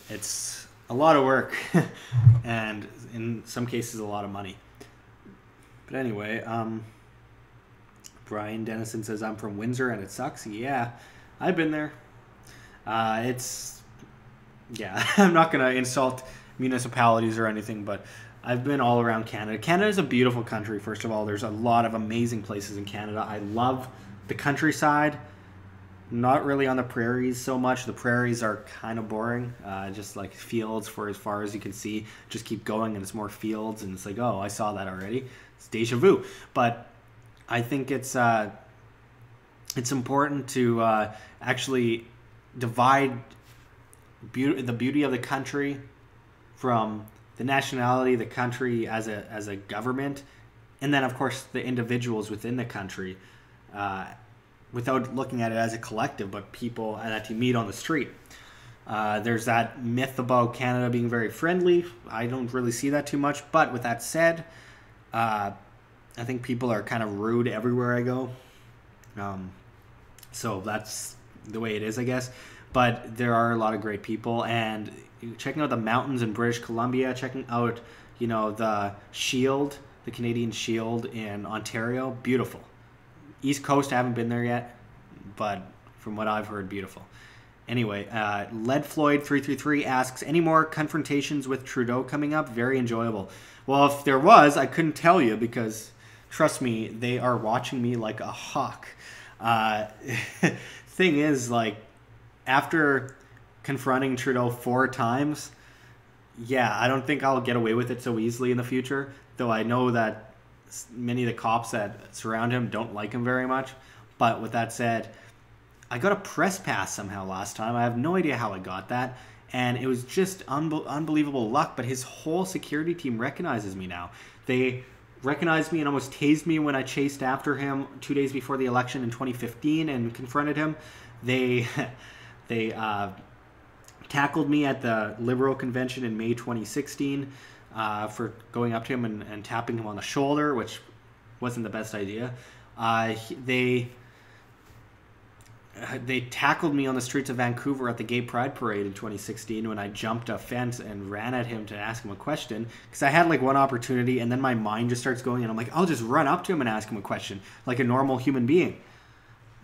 it's a lot of work, and in some cases, a lot of money. But anyway, Brian Dennison says, I'm from Windsor and it sucks. Yeah, I've been there. It's, yeah, I'm not going to insult municipalities or anything, but I've been all around Canada. Canada is a beautiful country, first of all. There's a lot of amazing places in Canada. I love the countryside. Not really on the prairies so much. The prairies are kind of boring. Just like fields for as far as you can see. Just keep going and it's more fields, and it's like, oh, I saw that already. It's deja vu. But I think it's important to actually divide the beauty of the country from the nationality, the country as a government, and then of course the individuals within the country, without looking at it as a collective, but people that you meet on the street. There's that myth about Canada being very friendly. I don't really see that too much, but with that said, I think people are kind of rude everywhere I go. So that's the way it is, I guess. But there are a lot of great people, and checking out the mountains in British Columbia, checking out, you know, the Shield, the Canadian Shield in Ontario, beautiful. East Coast, I haven't been there yet, but from what I've heard, beautiful. Anyway, Led Floyd 333 asks, any more confrontations with Trudeau coming up? Very enjoyable. Well, if there was, I couldn't tell you, because trust me, they are watching me like a hawk. Thing is, like, after confronting Trudeau 4 times, yeah, I don't think I'll get away with it so easily in the future, though I know that many of the cops that surround him don't like him very much. But with that said, I got a press pass somehow last time. I have no idea how I got that, and it was just unbelievable luck, but his whole security team recognizes me now. They recognized me and almost tased me when I chased after him 2 days before the election in 2015 and confronted him. They tackled me at the Liberal convention in May 2016 for going up to him and tapping him on the shoulder, which wasn't the best idea. They tackled me on the streets of Vancouver at the Gay Pride Parade in 2016 when I jumped a fence and ran at him to ask him a question, because I had like one opportunity and then my mind just starts going and I'm like, I'll just run up to him and ask him a question like a normal human being.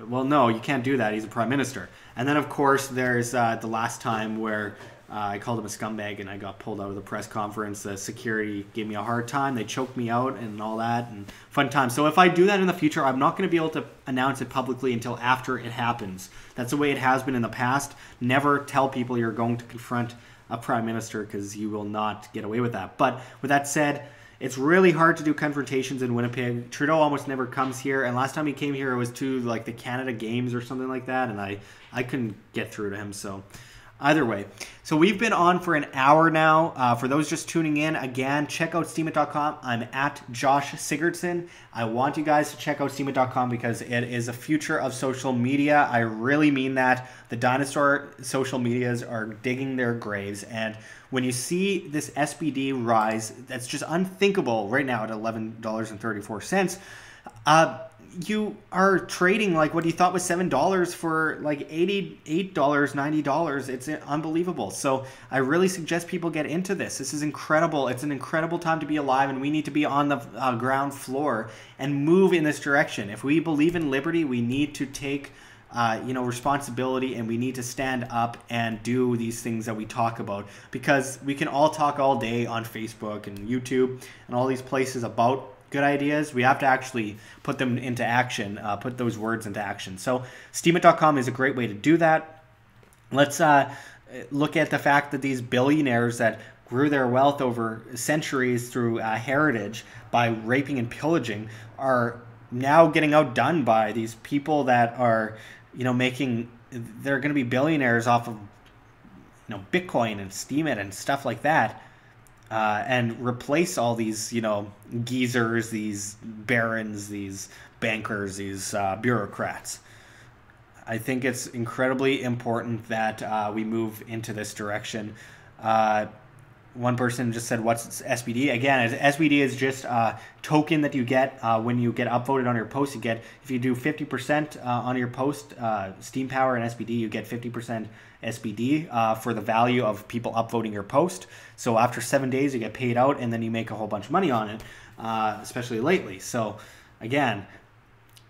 Well, no, you can't do that. He's a prime minister. And then, of course, there's the last time where I called him a scumbag and I got pulled out of the press conference. The security gave me a hard time. They choked me out and all that, and fun times. So if I do that in the future, I'm not going to be able to announce it publicly until after it happens. That's the way it has been in the past. Never tell people you're going to confront a prime minister, because you will not get away with that. But with that said, it's really hard to do confrontations in Winnipeg. Trudeau almost never comes here, and last time he came here it was to like the Canada Games or something like that, and I couldn't get through to him. So either way, so we've been on for an hour now. For those just tuning in, again, check out Steemit.com. I'm at Josh Sigurdson. I want you guys to check out Steemit.com because it is a future of social media. I really mean that. The dinosaur social medias are digging their graves, and when you see this SBD rise, that's just unthinkable right now at $11.34. You are trading like what you thought was $7 for like $88, $90. It's unbelievable. So I really suggest people get into this. This is incredible. It's an incredible time to be alive, and we need to be on the ground floor and move in this direction. If we believe in liberty, we need to take responsibility, and we need to stand up and do these things that we talk about, because we can all talk all day on Facebook and YouTube and all these places about good ideas. We have to actually put them into action, put those words into action. So Steemit.com is a great way to do that. Let's look at the fact that these billionaires that grew their wealth over centuries through heritage by raping and pillaging are now getting outdone by these people that are they're going to be billionaires off of Bitcoin and Steemit and stuff like that, and replace all these geezers, these barons, these bankers, these bureaucrats. I think it's incredibly important that we move into this direction. One person just said, what's SBD? Again, SBD is just a token that you get when you get upvoted on your post. You get, if you do 50% on your post, Steam Power and SBD, you get 50% SBD for the value of people upvoting your post. So after 7 days, you get paid out, and then you make a whole bunch of money on it, especially lately. So again,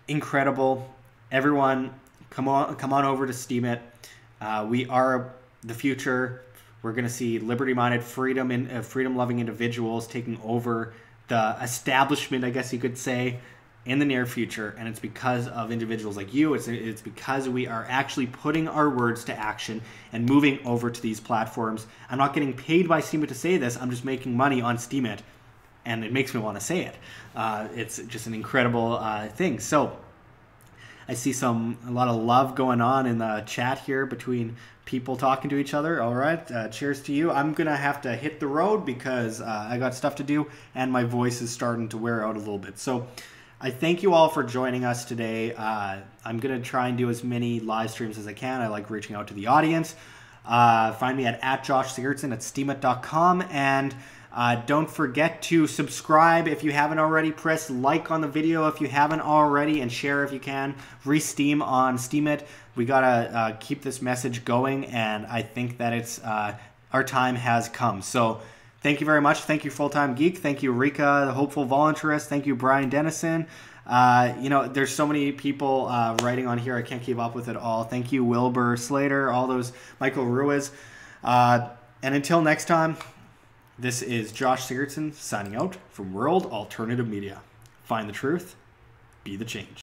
incredible. Everyone, come on over to Steemit. We are the future. We're going to see liberty-minded, freedom-loving individuals taking over the establishment, I guess you could say, in the near future. And it's because of individuals like you. It's because we are actually putting our words to action and moving over to these platforms. I'm not getting paid by Steemit to say this. I'm just making money on Steemit, and it makes me want to say it. It's just an incredible thing. So I see a lot of love going on in the chat here between people talking to each other. All right, cheers to you. I'm gonna have to hit the road because I got stuff to do, and my voice is starting to wear out a little bit. So I thank you all for joining us today. I'm gonna try and do as many live streams as I can. I like reaching out to the audience. Find me at Josh Sigurdson at Steemit.com, and don't forget to subscribe if you haven't already. Press like on the video if you haven't already, and share if you can. Re-Steem on Steemit. We gotta keep this message going, and I think that it's our time has come. So thank you very much. Thank you, Full-Time Geek. Thank you, Rika, the Hopeful Voluntarist. Thank you, Brian Dennison. There's so many people writing on here. I can't keep up with it all. Thank you, Wilbur Slater, all those, Michael Ruiz. And until next time, this is Josh Sigurdson signing out from World Alternative Media. Find the truth, be the change.